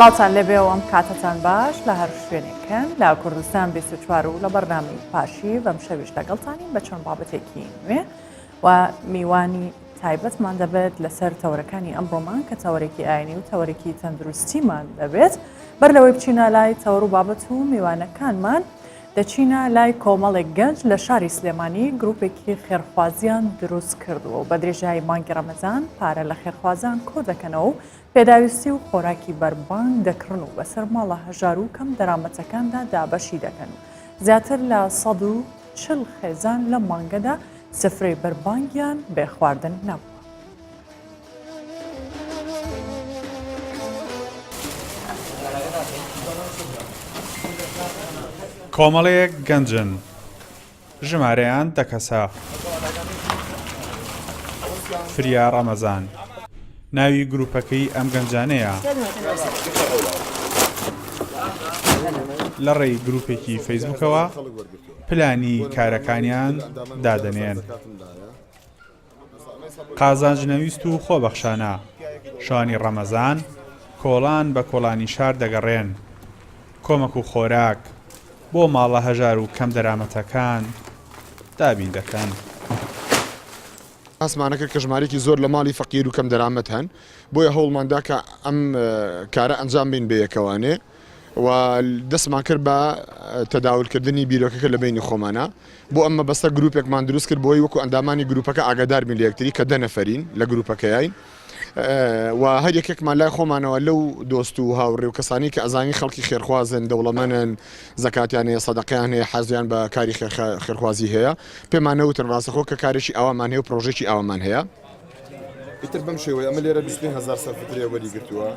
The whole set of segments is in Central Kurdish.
سڵاتان لەبێ و ئەم کاتتان باش لە هەر شوێنێکن لە کوردستان 24 و لە بەرنامی پاشی بەم شەویش لەگەڵتانین بە چۆن بابەتێکی نوێ و میوانی تایبەتمان دەبێت لەسەر تەورەکانی ئەمڕۆمان کە تەورێکی ئاینی و تەورێکی تەندروستیمان دەبێت بەر لەوەی بچینە لای تەور و بابەت و میوانەکانمان دەچینە لای کۆمەڵێک گەنج لە شاری سلێمانی گروپێکی خێرخوازیان دروست کردووە و بە درێژایی مانگی ڕەمەزان پارە لە خێرخوازان کۆ دەکەنەوە و پێداویستی و خۆراکی بەربانگ دەکڕن و بەسەر ماڵە هەژار و کەم دەرامەتەکاندا دابەشی دەکەن و زیاتر لە 140 خێزان لە مانگەدا سفرەی بەربانگیان بێ خواردن نەبوو. کۆمەڵەیەک گەنجن ژمارەیان دەکەسە فریا ڕەمەزان ناوی گروپەکەی ئەم گەنجانەیە لە ڕێی گروپێکی فەیسبوکەوە پلانی کارەکانیان دادەنێن قازانجنەویست و خۆبەخشانە شانی ڕەمەزان کۆڵان بە کۆڵانی شار دەگەڕێن کۆمەک و خۆراک بۆ ماڵە هەژار و کەم دەرامەتەکان دابین دەکەن. ئاسمانە کرد کە ژمارەی زۆر لە ماڵی فەقیر و کەم دەرامەت هەن بۆیە هەوڵماندا کە ئەم کارە ئەنجام بین بە یەکەوانێ و دەستمان کرد بە تەداولکردنی بیرۆکەکە لە بینی خۆمانە بۆ ئەمە بەستە گروپێکمان دروست کرد بۆی وەکو ئەندامانی گروپەکە ئاگادار بین لە یەکتری کە 10 نەفەرین لە گروپەکەیین و هەر یەکێکمان لای خۆمانەوە لەو دۆست و هاوڕێ و کەسانی کە ئەزانی خەڵکی خێرخوازن دەوڵەمەنن زەکاتیان هەیە سەدەقەیان هەیە حەزیان بە کاری خێرخوازی هەیە پێمانەوتن ڕاستەخۆ کە کارێکی ئەومان هەیە و پرۆژێکی ئەومان هەیە ئیتر بەم شێوەیە ئەمە لێرە 200,000 سەرفترێ وەریگرتووە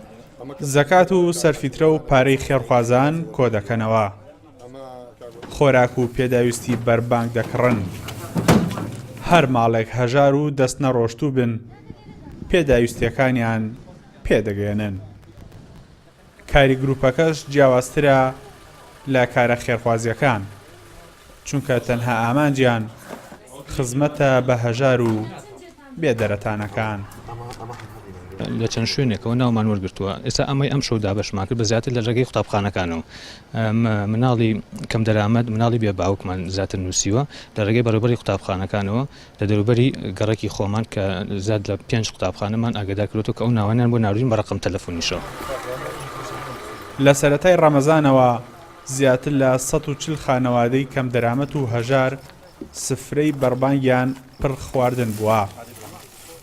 زەکات و سەرفیترە و پارەی خێرخوازان کۆ دەکەنەوە خۆراک و پێداویستی بەربانگ دەکڕن هەر ماڵێک هەژار و دەست نەڕۆشتوو بن پێداویستیەکانیان پێدەگەێنن کاری گروپەکەش جیاوازترە لە کارە خێرخوازیەکان چونکە تەنها ئامانجیان خزمەتە بە هەژار و بێدەرەتانەکان لە چەند شوێنێکەوە ناومان وەرگرتووە ئێستا ئەمەی ئەم شەو دابەشمان کرد بە زیاتر لە ڕێگەی قوتابخانەکانەوە مناڵی کەم دەرامەت مناڵی بێ باوکمان زیاتر نووسیوە لە ڕێگەی بەڕێوەبەری قوتابخانەکانەوە لە دەوروبەری گەڕێکی خۆمان کە زیاد لە 5 قوتابخانەمان ئاگادار کردووە کە ئەو ناوانیان بۆ ناوژین بە ڕقم تەلەفۆنیشەوە. لە سەرەتای ڕەمەزانەوە زیاتر لە 140 خانەوادەی کەم دەرامەت و هەژار سفرەی بەربانگیان پڕ خواردن بووە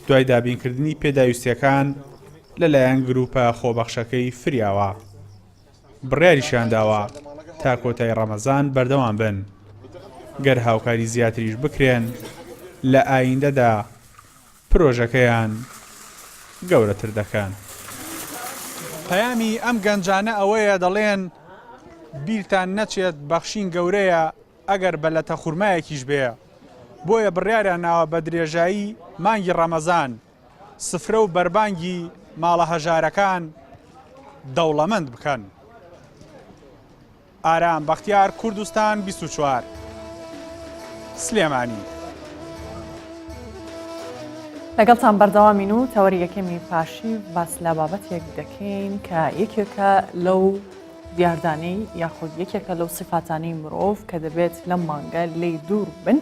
دوای دابینکردنی پێداویستیەکان لەلایەن گروپە خۆبەخشەکەی فریاوە بڕیاریشیان داوە تا کۆتای ڕەمەزان بەردەوام بن گەر هاوکاری زیاتریش بکرێن لە ئایندەدا پرۆژەکەیان گەورەتر دەکەن. پەیامی ئەم گەنجانە ئەوەیە دەڵێن بیرتان نەچێت بەخشین گەورەیە ئەگەر بەلەتە خوورمایەکیش بێ بۆیە بڕیاریان ناوە بە درێژایی مانگی ڕەمەزان سفرە و بەربانگی ماڵە هەژارەکان دەوڵەمەند بکەن. ئارام بەختیار کوردستان 24 سلێمانی. لەگەڵتان بەردەوامین و تەوەری یەکەمی پاشی باس لە بابەتێک دەکەین کە یەکێکە لەو دیاردانەی یاخود یەکێکە لەو سفاتانەی مرۆڤ کە دەبێت لەم مانگە لێی دوور بن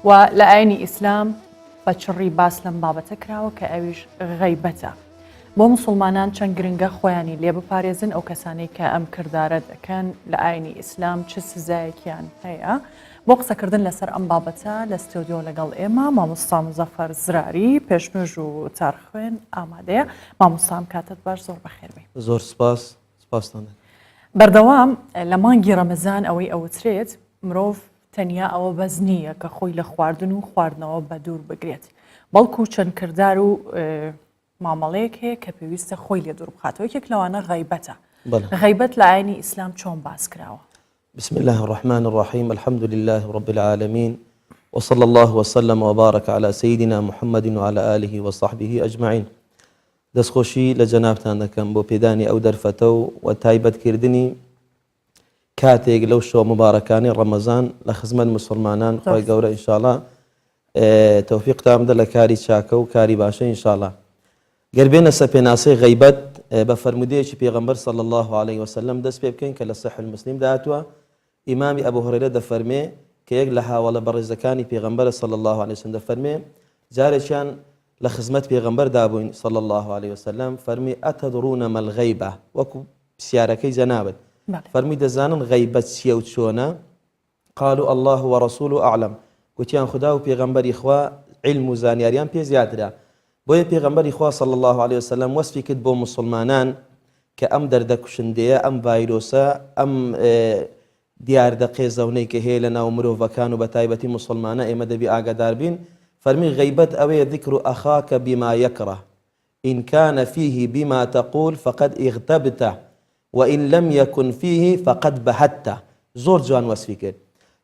و لە ئاینی ئیسلام بە چڕی باس لەم بابەتە کراوە کە ئەویش غەیبەتە. بۆ مسلمانان چەند گرنگە خۆیانی لێ بپارێزن ئەو کەسانەی کە ئەم کردارە دەکەن لە ئاینی ئیسلام چ سزایەکیان هەیە. بۆ قسەکردن لەسەر ئەم بابەتە لە ستۆدیۆ لەگەڵ ئێمە مامۆستا مزەفەر زراری پێشمێژ و تارخوێن ئامادەیە. مامۆستام کاتت باش زۆر بەخێر بێ. زۆر سپاس سپاستان. بەردەوام لە مانگی ڕەمەزان ئەوەی ئەوترێت مرۆڤ تەنیا ئەوە بەز نییە کە خۆی لە خواردن و خواردنەوە بە دوور بگرێت بەڵکو چەند کردار و مامەڵەیەک هەیە کە پێویستە خۆی لێ دوور بخاتەوە یەکێک لەوانە غەیبەتە. غەیبەت لە ئاینی ئیسلام چۆن باس کراوە؟ بسم الله الرحمن الرحيم الحمد لله رب العالمين وصلى الله وسلم وبارك على سيدنا محمد وعلى آله وصحبه أجمعين. دەستخۆشی لە جەنابتان دەکەم بۆ پێدانی ئەو دەرفەتە و تایبەتکردنی کاتێک لەو شۆ مبارەکانی ڕەمەزان لە خزمەت مسلمانان خۆی گەورە ئینشاءڵڵا تەوفیقتان بدە لە کاری چاکە و کاری باشە ئینشاءڵڵا. گەر بێنە سەر پێناسەی غەیبەت بە فەرمودەیەکی پێغەمبەر صلی الله عليه وسلم دەست پێ بکەین کە لە صحیح المسلم داهاتووە ئیمامی ئەبوو هورەیرە دەفەرمێ کە یەک لە هاوڵە بەڕێزەکانی پێغەمبەر صلی الله عليه وسلم دەفەرمێ جارێکیان لە خزمەت پێغەمبەر دابووین صلی الله عليه وسلم فەرمی ئەتەدڕون مە الغەیبە وەکو پرسیارەکەی جەنابەت فەرمی دەزانن غەیبەت چییە و چۆنە قالوا الله ورسوله أعلم گوتیان خدا و پێغەمبەری خوا علم و زانیاریان پێ زیاترە بۆیە پێغەمبەری خوا صلی الله عليه وسلم وەسفی کرد بۆ مسلمانان کە ئەم دەردە کوشندەیە ئەم ڤایرۆسە ئەم دیاردە قێزەونەی کە هەیە لە ناو مرۆڤەکان و بە تایبەتی مسلمانە ئێمە دەبی ئاگادار بین فەرمی غەیبەت ئەوەیە ذکر ئەخاکە بما یەکڕە إن كان فيه بما تقول فقد اغتبته وإن لم يكن فيه فقد بهته زۆر جوان وەسفی کرد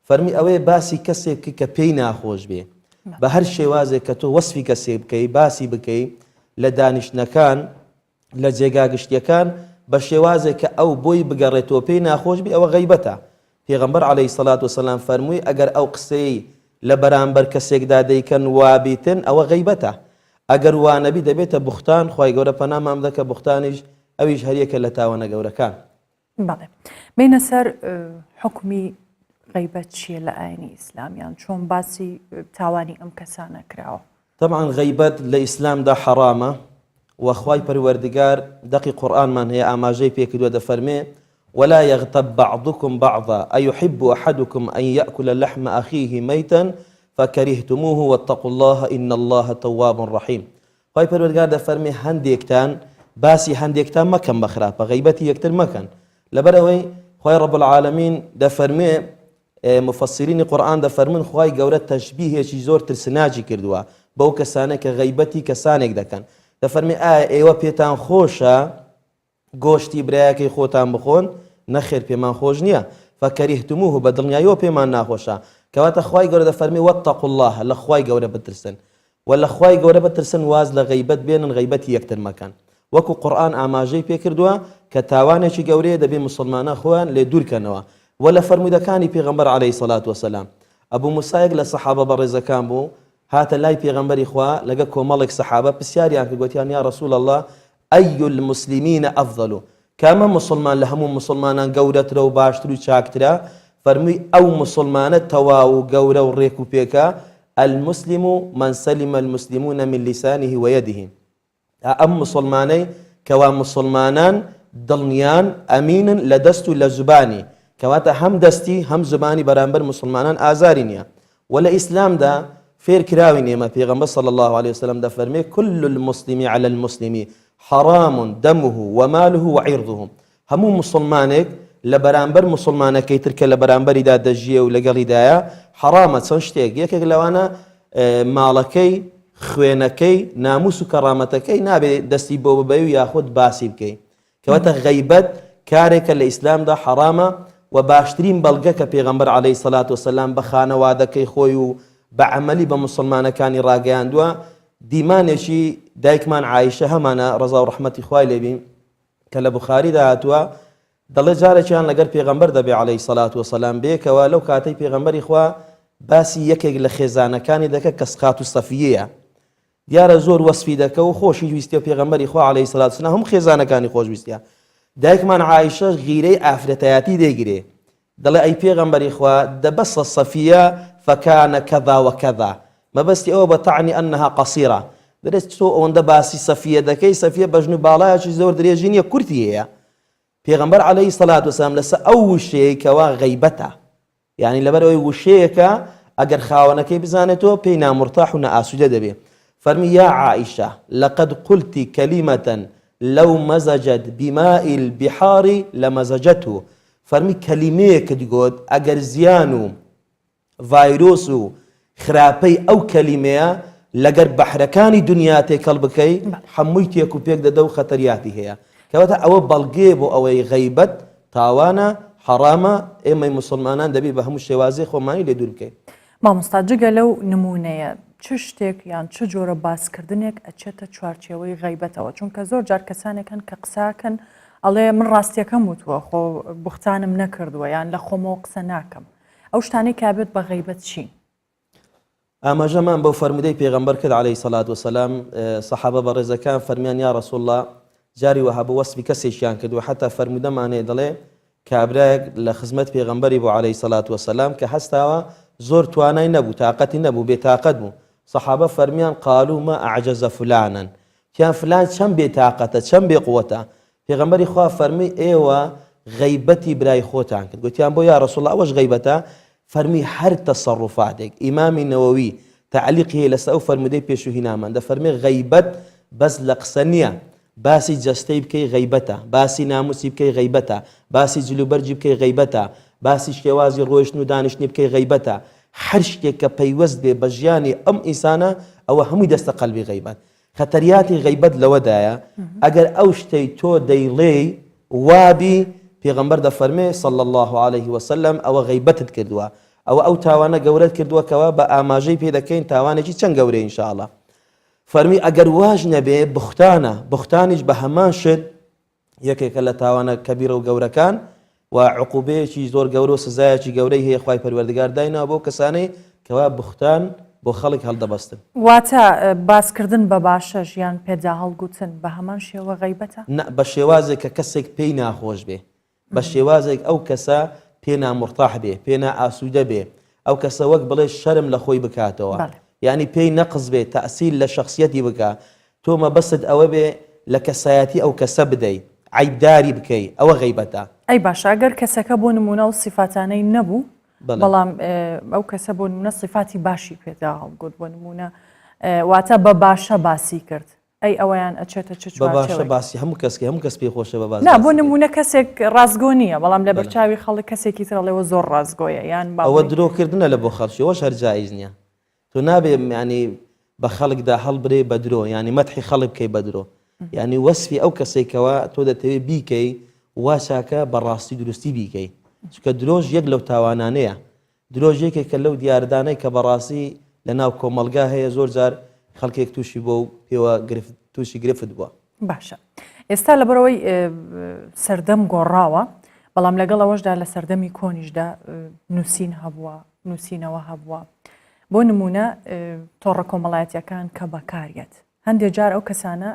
فەرمی ئەوەیە باسی کەسێک کە پێی ناخۆش بێ بە هەر شێوازێک کە تۆ وەسفی کەسێک بکەی باسی بکەی لە دانیشتنەکان لە جێگا گشتیەکان بە شێوازێک کە ئەو بۆی بگەڕێتەوە پێی ناخۆش بێ ئەوە غەیبەتە پێغەمبەر عەلەیهی سەڵات وسەلام فەرمووی ئەگەر ئەو قسەی لە بەرامبەر کەسێکدا دەیکەن وابیتن ئەوە غەیبەتە ئەگەر وانەبی دەبێتە بوختان خوای گەورە پەنامان بدە کە بوختانیش ئەویش هەریەکە لە تاوانە گەورەکان بەڵێ بینە سەر حکمی غەیبەت چییە لە ئاینی ئیسلامیان چۆن باسی تاوانی ئەم کەسانە کراوە طبعا غەیبەت لە ئیسلامدا حەرامە وخوای پەروەردگار دەقی قورئانمان هەیە ئاماژەی پێکردووە دەفەرمێ ولا يغتب بعضكم بعضا أيحب أحدكم أن يأكل لحم أخيه ميتا فكرهتموه واتقوا الله إن الله تواب رحيم خوای پەروەردگار دەفەرمێ هەندێکتان باسی هەندێکتان مەکەن بە خراپە غەیبەتی یەکتر مەکەن لەبەرەوەی خوای رب العالمین دەفەرمێ مفسرینی قورئان دەفەرمن خوای گەورە تەشبیهێکی زۆر ترسناکی کردووە بەو کەسانە کە غەیبەتی کەسانێک دەکەن دەفەرمێ ئایا ئێوە پێتان خۆشە گۆشتی برایەکەی خۆتان بخۆن نەخێر پێمان خۆش نییە فەکەریهتموه بە دڵنیاییەوە پێمان ناخۆشە کەواتە خوای گەورە دەفەرمێ واتقوا الله لە خوای گەورە بترسن و لە خوای گەورە بترسن واز لە غەیبەت بێنن غەیبەتی یەکتر مەکەن وەکو قورئان ئاماژەی پێکردووە کە تاوانێکی گەورەیە دەبێ مسلمانە خۆیان لێ دوورکەنەوە و لە فەرمودەکانی پێغەمبەر عەلەیهی سەڵات وسەلام ئەبوو موسایەک لە سەحابە بەڕێزەکان بوو هاتە لای پێغەمبەری خوا لەگە کۆمەڵێک سەحابە پرسیاریان کرد گوتیان یا رەسوول الله ئەی المسلمین ئەفضەل کامە مسلمان لە هەموو مسلمانان گەورەترە و باشتر و چاکترە فەرمووی ئەو مسلمانە تەواو و گەورە و ڕێک و پێکە المسلم من سلم المسلمون من لسانه ويده ئەم مسلمانەی کەوا مسلمانان دڵنیان ئەمینن لە دەست و لە زوبانی کەواتە هەم دەستی هەم زبانی بەرامبەر مسلمانان ئازاری نییە و لە ئیسلامدا فێر کراوی نێمە پێغەمبەر صلی الله عليه وسلم دەفەرمێ كل المسلم على المسلم حرام دمه وماله وعرضه هەموو مسلمانێک لە بەرامبەر مسلمانەکەی ترکە لە بەرامبەریدا دەژیە و لەگەڵیدایە حرامە چەند شتێک یەکێک لەوانە ماڵەکەی خوێنەکەی ناموس و کەڕامەتەکەی نابێت دەستی بۆ ببەی و یاخود باسی بکەی کەواتە غەیبەت کارێکە لە ئیسلامدا حرامە و باشترین بەڵگە کە پێغەمبەر عەلەیهی سەڵات وسەلام بە خانەوادەکەی خۆی و بە عەمەلی بە مسلمانەکانی ڕاگەیاندووە دیمانێکی دایکمان عایشە هەمانە ڕەزا و ڕەحمەتی خوای لێبین کە لە بوخاریدا هاتووە دەڵێ جارێکیان لەگەر پێغەمبەر دەبێ عەلەیهی سەڵات وسەلام بێکەوە لەو کاتەی پێغەمبەری خوا باسی یەکێک لە خێزانەکانی دەکە کە سقات و سەفیەیە دیارە زۆر وەسفی دەکە و خۆشی ویستە پێغەمبەری خوا عەلەیهی سەڵات وسەلام هەموو خێزانەکانی خۆشویستە دایکمان عایشە غیرەی ئافرەتایەتی دەیگرێ دەڵێ ئەی پێغەمبەری خوا دەبەسە سەفیە فەکانە کەذا وەکەذا مەبەستی ئەوە بە تەعنی ئەنەها قەسیرە دەرێت تۆ ئەوەندە باسی سەفیە دەکەی سەفیە بەژن و باڵایەکی زۆر درێژی نییە کورتی هەیە پێغەمبەر عەلەیهی سەڵات وسەلام لەسەر ئەو وشەیە کەوا غەیبەتە یعنی لەبەر ئەوەی وشەیەکە ئەگەر خاوەنەکەی بزانێتەوە پێی نامرتاح و نەئاسوودە دەبێ فەرمی یا عائشە لەقەد قولتی کەلیمەتەن لەو مەزەجەت بماء البحار لەمەزەجەته فەرمی کەلیمەیەکت گوت ئەگەر زیان و ڤایرۆس و خراپەی ئەو کەلیمەیە لەگەر بەحرەکانی دنیا تێکەڵ بکەی هەمووی تێک و پێک دەدە و خەتەریاتی هەیە کەواتە ئەوە بەڵگێ بۆ ئەوەی غەیبەت تاوانە حەرامە ئێمەی مسلمانان دەبێت بە هەموو شێوازەی خۆمانی لێ دوور بکەین مامۆستا جگە لەو نمونەیە چ شتێک یان چ جۆرە باسکردنێک ئەچێتە چوارچێوەی غەیبەتەوە چونکە زۆر جار کەسانێکن کە قساکەن ئەڵێ من ڕاستیەکەم وتووە خۆ بوختانم نەکردووە یان لە خۆمەوە قسە ناکەم ئەو شتانەی کابێت بە غەیبەت چی ئاماژەمان بەو فەرمودەی پێغەمبەر کرد عەلەیهی سەڵات وسەلام سەحابە بەڕێزەکان فەرمیان یا ڕەسوول الله جاری وەها بە وەسفی کەسێکیان کردووە حتا فەرمودەمانێ دەڵێ کابراەک لە خزمەت پێغەمبەری بۆ عەلەیهی سەڵات وەسەلام کە هەستاوە زۆر توانای نەبوو تااقەتی نەبوو بێتاقەت بوو سەحابە فەرمیان قالوا ما أعجز فلانا کیان فلان چەند بێتاقەتە چەند بێقووەتە پێغەمبەری خوا فەرمی ئێوە غەیبەتی برای خۆتان کرد گوتیان بۆ یا ڕەسوڵ الله ئەوەش غەیبەتە فەرمی هەر تەسەڕوفاتێک ئیمامی نەوەوی تعلیقی لەسەر ئەو فەرمودەی پێشوهینامان دەفەرمێ غەیبەت بەس لە قسە نییە باسی جەستەی بکەی غەیبەتە باسی ناموسی بکەی غەیبەتە باسی جلوبەرجی بکەی غەیبەتە باسی شێوازی ڕۆیشتن و دانیشتنی بکەی غەیبەتە هەر شتێک کە پەیوەست بێ بە ژیانی ئەم ئینسانە ئەوە هەمووی دەستە قەلبی غەیبەت خەتەریاتی غەیبەت لەوەدایە ئەگەر ئەو شتەی تۆ دەیڵێ وابی پێغەمبەر دەفەرمێ صلی الله عليه وسلم ئەوە غەیبەتت کردووە ئەو تاوانە گەورەت کردووە کەوا بە ئاماژەی پێ دەکەین تاوانێکی چەند گەورەی ئینشاءالله فەرمی ئەگەر واژ نەبێ بوختانە بوختانیش بە هەمان شت یەکێکە لە تاوانە کەبیرە و گەورەکان و عقوبەیەکی زۆر گەورە و سزایەکی گەورەی هەیە خوای پەروەردگار داینەوە بۆ کەسانەی کەوا بوختان بۆ خەڵک هەڵدەبەستن واتە باسکردن بە باشە ژیان پێدا هەڵگوتن بە هەمان شێوە غەیبەتە بە شێوازێک کە کەسێک پێی ناخۆش بێ بە شێوازێک ئەو کەسە پێ نامرتاح بێ پێ نائاسوودە بێ ئەو کەسە وەک بڵێ شەرم لە خۆی بکاتەوە یعنی پێی نەقز بێ تەئسیل لە شخصیەتی بکە تۆ مەبەست ئەوە بێ لە کەسایەتی ئەو کەسە بدەیت عیبداری بکەی ئەوە غەیبەتە ئەی باشە ئەگەر کەسەکە بۆ نمونە و سیفاتانەی نەبوو بەڵام ئەو کەسە بۆ نمونە سیفاتی باشی پێدا هەڵگوت بۆ نمونە واتە بە باشە باسی کرد ئەی ئەوەیان ئەچێتە چ بە باشە باسی هەموو کەسکی هەموو کەس پێی خۆشە بە باسی نا بۆ نمونە کەسێک ڕازگۆ نییە بەڵام لە بەرچاوی خەڵک کەسێکی ترەڵێەوە زۆر ڕازگۆیە یان ئەوە درۆکردنە لە بۆ خەڵکی ئەوەش هەر جایز نییە تۆ نابێ ینی بە خەڵکدا هەڵبرێ بە درۆ ینی مەدحی خەڵک بکەی بە درۆ ینی وەسفی ئەو کەسێکەوە تۆ دەتەوێت بیکەی وا چاکە بەڕاستی دروستی بیکەی چکە درۆژ یەک لەو تاوانانەیە درۆژێکێکە لەو دیاردانەی کە بەڕاستی لە ناو کۆمەلگا هەیە زۆر جار خەڵکێک تووشی بۆ و پێوە تووشی گرفت بووە باشە ئێستا لەبەرەوەی سەردەم گۆڕاوە بەڵام لەگەڵ ئەوەشدا لە سەردەمی کۆنیشدا نووسین هەبووە نووسینەوە هەبووە بۆ نمونە تۆڕە کۆمەڵایەتیەکان کە بەکارێت هەندێک جار ئەو کەسانە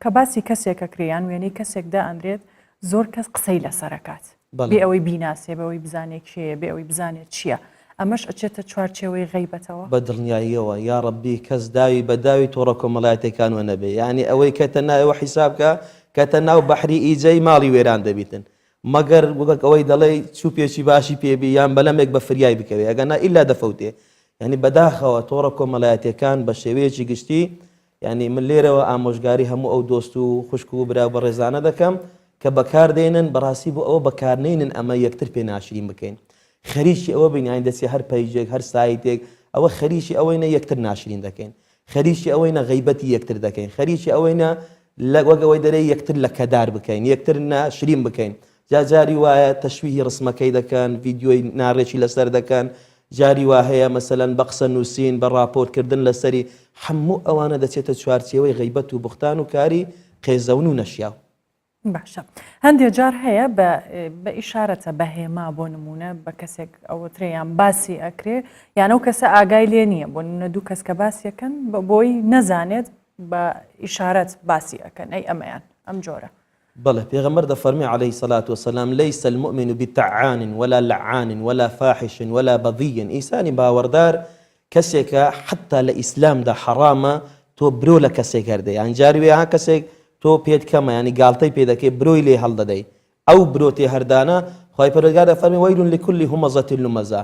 کە باسی کەسێکە کریان وێنەی کەسێکدا ئەندرێت زۆر کەس قسەی لەسەرەکات بێ ئەوەی بیناسێ بەوەی بزانێت کێیە بێ ئەوەی بزانێت چییە ئەمەش ئەچێتە چوارچێوەی غەیبەتەوە بە دڵنیاییەوە یا ڕەبی کەس داوی بە داوی تۆڕە کۆمەڵایەتەکانوە نەبێ یعنی ئەوەی کەتە ناوەوە حیسابکە کەتە ناو بەحری ئیجەی ماڵی وێران دەبیتن مەگەر وەک ئەوەی دەڵێ چوپێکی باشی پێبی یان بەلەمێک بە فریای بکەوێ ئەگەنا ئیلا دەفەوتێ یعنی بەداخەوە تۆڕە کۆمەڵایەتەکان بە شێوەیەکی گشتی یعنی من لێرەوە ئامۆژگاری هەموو ئەو دۆست و خوشک و برا بە ڕێزانە دەکەم کە بەکاردێنن بەڕاستی بۆ ئەوە بەکارنێنن ئەمە یەکتر پێ ناشرین بکەین خەریکی ئەوە بینین دەستی هەر پەیجێک هەر سایتێک ئەوە خەریکی ئەوەینە یەکتر ناشرین دەکەین خەریکی ئەوەینە غەیبەتی یەکتر دەکەین خەریکی ئەوەینە وەگەوەی دەرێ یەکتر لە کەدار بکەین یەکتر ناشرین بکەین جاری وایە تەشویهی ڕسمەکەی دەکەن ڤیدیۆی ناڕێکی لەسەر دەکەن جاری وا هەیە مەسەلەن بە قسە نووسین بە ڕاپۆرتکردن لەسەری هەموو ئەوانە دەچێتە چوارچێوەی غەیبەت و بوختان و کاری قێزەون و نەشیاو باشە هەندێک جار هەیە بە ئیشارەتە بە هێما بۆ نمونە بە کەسێک ئەوتریان باسی ئەکرێ یان ئەو کەسە ئاگای لێ نییە بۆ نمونە دوو کەس کە باسیەکەن بۆی نەزانێت بە ئیشارەت باسی ئەکەن ئەی ئەمەیان ئەم جۆرە بەڵێ پێغەمبەر دەفەرمی عليه الصلاة والسلام ليس المؤمن بتعان ولا لعان ولا فاحش ولا بذي ئینسانی باوەڕدار کەسێکە حتا لە ئیسلامدا حرامە تۆ برۆ لە کەسێک هەردەی یان جاری وێ ها کەسێک تۆ پێت کەمە ینی گاڵتەی پێ دەکەی برۆی لێ هەڵدەدەی ئەو برۆ تێ هەردانە خوای پەروەردگار دەفەرمی وەیل لكل همزة لمزة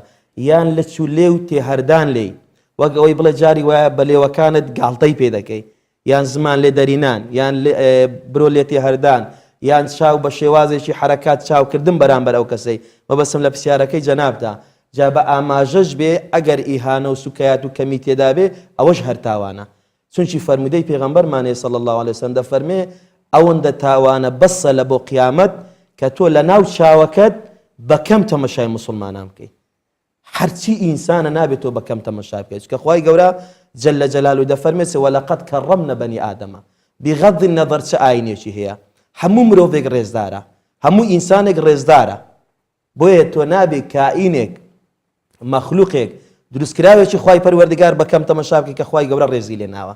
یان لە چولێ و تێ هەردان لێی وەک ئەوەی بڵێ جاری وایە بە لێوەکانت گاڵتەی پێ دەکەی یان زمان لێ دەرینان یان برۆ لێ تێ هەردان یان چاو بە شێوازێکی حرەکات چاوکردن بەرامبەر ئەو کەسەی مەبەستم لە پرسیارەکەی جەنابدا جا بە ئاماژەش بێ ئەگەر ئیهانە و سوکایەت و کەمی تێدا بێ ئەوەش هەر تاوانە چونکی فەرمودەی پێغەمبەرمانەیە صلی الله عليه وسلم دەفەرمێ ئەوەندە تاوانە بەسە لە بۆ قیامەت کە تۆ لە ناو چاوەکەت بەکەم تەمەشای موسڵمانان بکەی هەرچی ئینسانە نابێت تۆ بەکەم تەمەشا بکەیت کە خوای گەورە جەلە جەلالوهو دەفەرمێ وەلەقەد کەڕەمنە بەنی ئادەمە بغەض النەظەر چه ئاینێکی هەیە هەموو مرۆڤێک ڕێزدارە هەموو ئینسانێک ڕێزدارە بۆیە تۆ نابێ کائینێک مەخلوقێک دروستکراوێکی خوای پەروەردگار بەکەم تەمەشا بکەی کە خوای گەورە ڕێزی لێ ناوە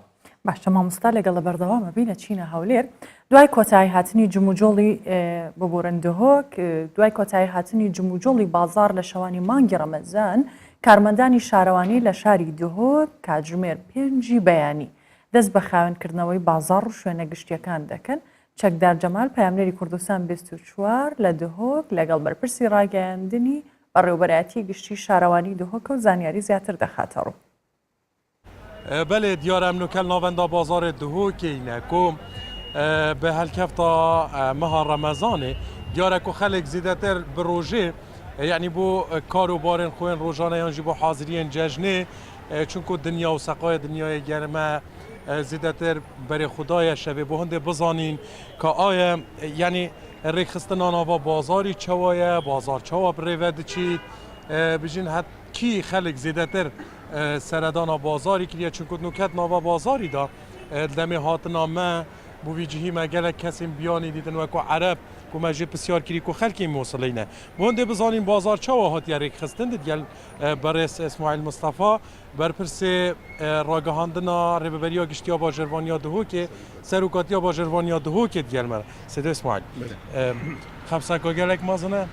باشە مامۆستا لەگەڵ بەردەوامە بینە چینە هەولێر دوای کۆتایی هاتنی جموجۆڵی ببورن دهۆک دوای کۆتایی هاتنی جموجۆڵی بازار لە شەوانی مانگی ڕەمەزان کارمەندانی شارەوانی لە شاری دهۆک کاتژمێر 5 بەیانی دەست بە خاوێنکردنەوەی بازار و شوێنە گشتیەکان دەکەن. چەکدار جەمال پەیامنێری کوردستان 24 لە دهۆک لەگەڵ بەرپرسی ڕاگەیاندنی بەڕێوەبەرایەتی گشتی شارەوانی دهۆکە و زانیاری زیاتر دەخاتەڕوو. بله دیار امنوکل ناوندا بازار دهوکینه که به هلکفتا ماه رمضانه دیاره که خلق زیدتر بروژه یعنی بو کارو بارن خوین روزانه یانجی بو حاضرین جشنه چون که دنیا و سقای دنیای گرمه زیدتر برای خدای شبه بو هنده بزانین که آیا یعنی ریخستن آنها بازاری چوایه بازار چوا بریود چید بجین حد کی خلق زیدتر سردان بازاری کلیه چون که نوکت ناوا بازاری دا دمی هاتنا ما بو ویجهی ما گلک کسی بیانی دیدن و که عرب که مجید بسیار کلی که خلقی موصلینه بونده بزانین بازار چوا هات یا ریک خستن دید گل برس اسماعیل مصطفی برپرس راگهاندنا رببریا گشتیا با جروانیا دهو که سروکاتیا با جروانیا دهو که دیگل مره سید اسماعیل خمسه که گلک مازنه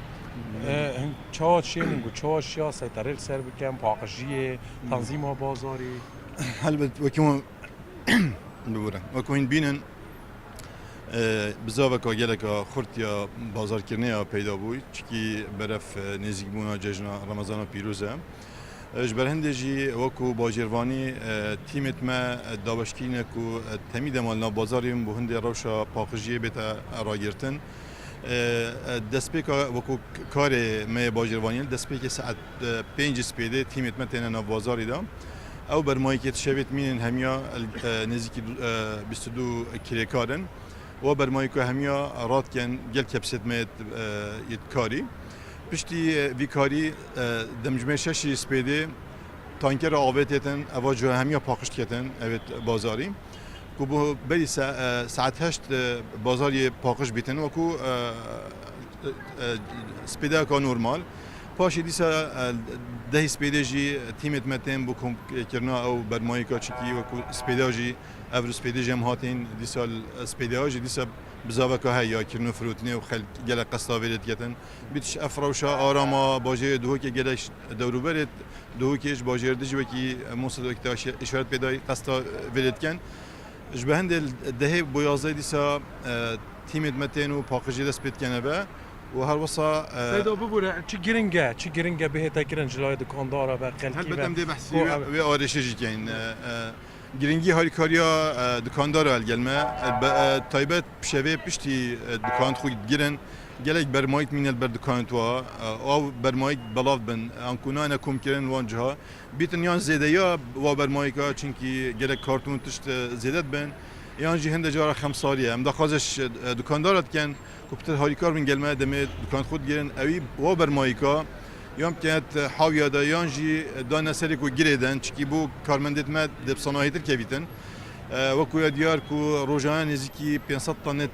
چه چیه نگو چه چیا سیطره سر بکن پاقشیه تنظیم ها بازاری البته وکیم ببره وکیم بینن بزاف که گله که خورد یا بازار کردن پیدا بود چی برف نزدیک بونا جشن رمضان پیروزه اش برهندجی وکو باجروانی تیمت ما دابشکینه کو تمید مال بازاریم بهند روشا پاقشیه بتا راگرتن دست به وکو کار ما باجروانی دست به ساعت 5 سپیده تیمت ما تنها بازاری دام او برمایی که شبیت مین همیا نزدیک 22 کلیکارن و برمایی که همیا رات کن گل کپست میت کاری پشتی ویکاری دمجمه 6 سپیده تانکر آویتن اواجه همیا پاکشت کردن اوت بازاری کو بو بری ساعت 8 بازاری پاکش بیتن و کو سپیده که نورمال پاشی دیسا ده سپیده جی تیمت متن بکم کرنا او برمایی که چکی و کو سپیده جی افر سپیده جم هاتین دیسا سپیده جی دیسا بزاوه که هیا کرنو فروتنی و خلق گل قصه ویرد کتن بیتش افروشا آراما باجه دهو که گلش دورو برد دهو کهش باجه دجی وکی موسد وقت اشارت پیدای قصه ویرد کن جبهند ده بویازه دیسا تیمت متن و پاکجی دست پید کنه به و هر وصا سيدو ببورة چی گرنگه به تا گرنگ جلای دکاندارا و خلقی هل بدم ده بحثی و آرشجی کن گرنگی هاری کاریا دکاندار الگلمه تایبت شبه پشتی دکاند خود گرن گلک برمایت مینل بر دکاند وا او برمایت بلاف بن انکونا انا کم کرن وانجها بیتن یان زیده یا و برمایکا چونکی گلک کارتون تشت زیدت بن یان جی هنده جارا خمساریه ام دخوازش دکاندارت کن کپتر هاری کار من گلمه دمه دکاند خود گرن اوی و برمایکا یام کات حاویا دا یان جی دان نسری کو گریدن چکی بو کارمندت ما دب صنایتر کیتن وكو ديار كو روجان نزيكي 500 طنت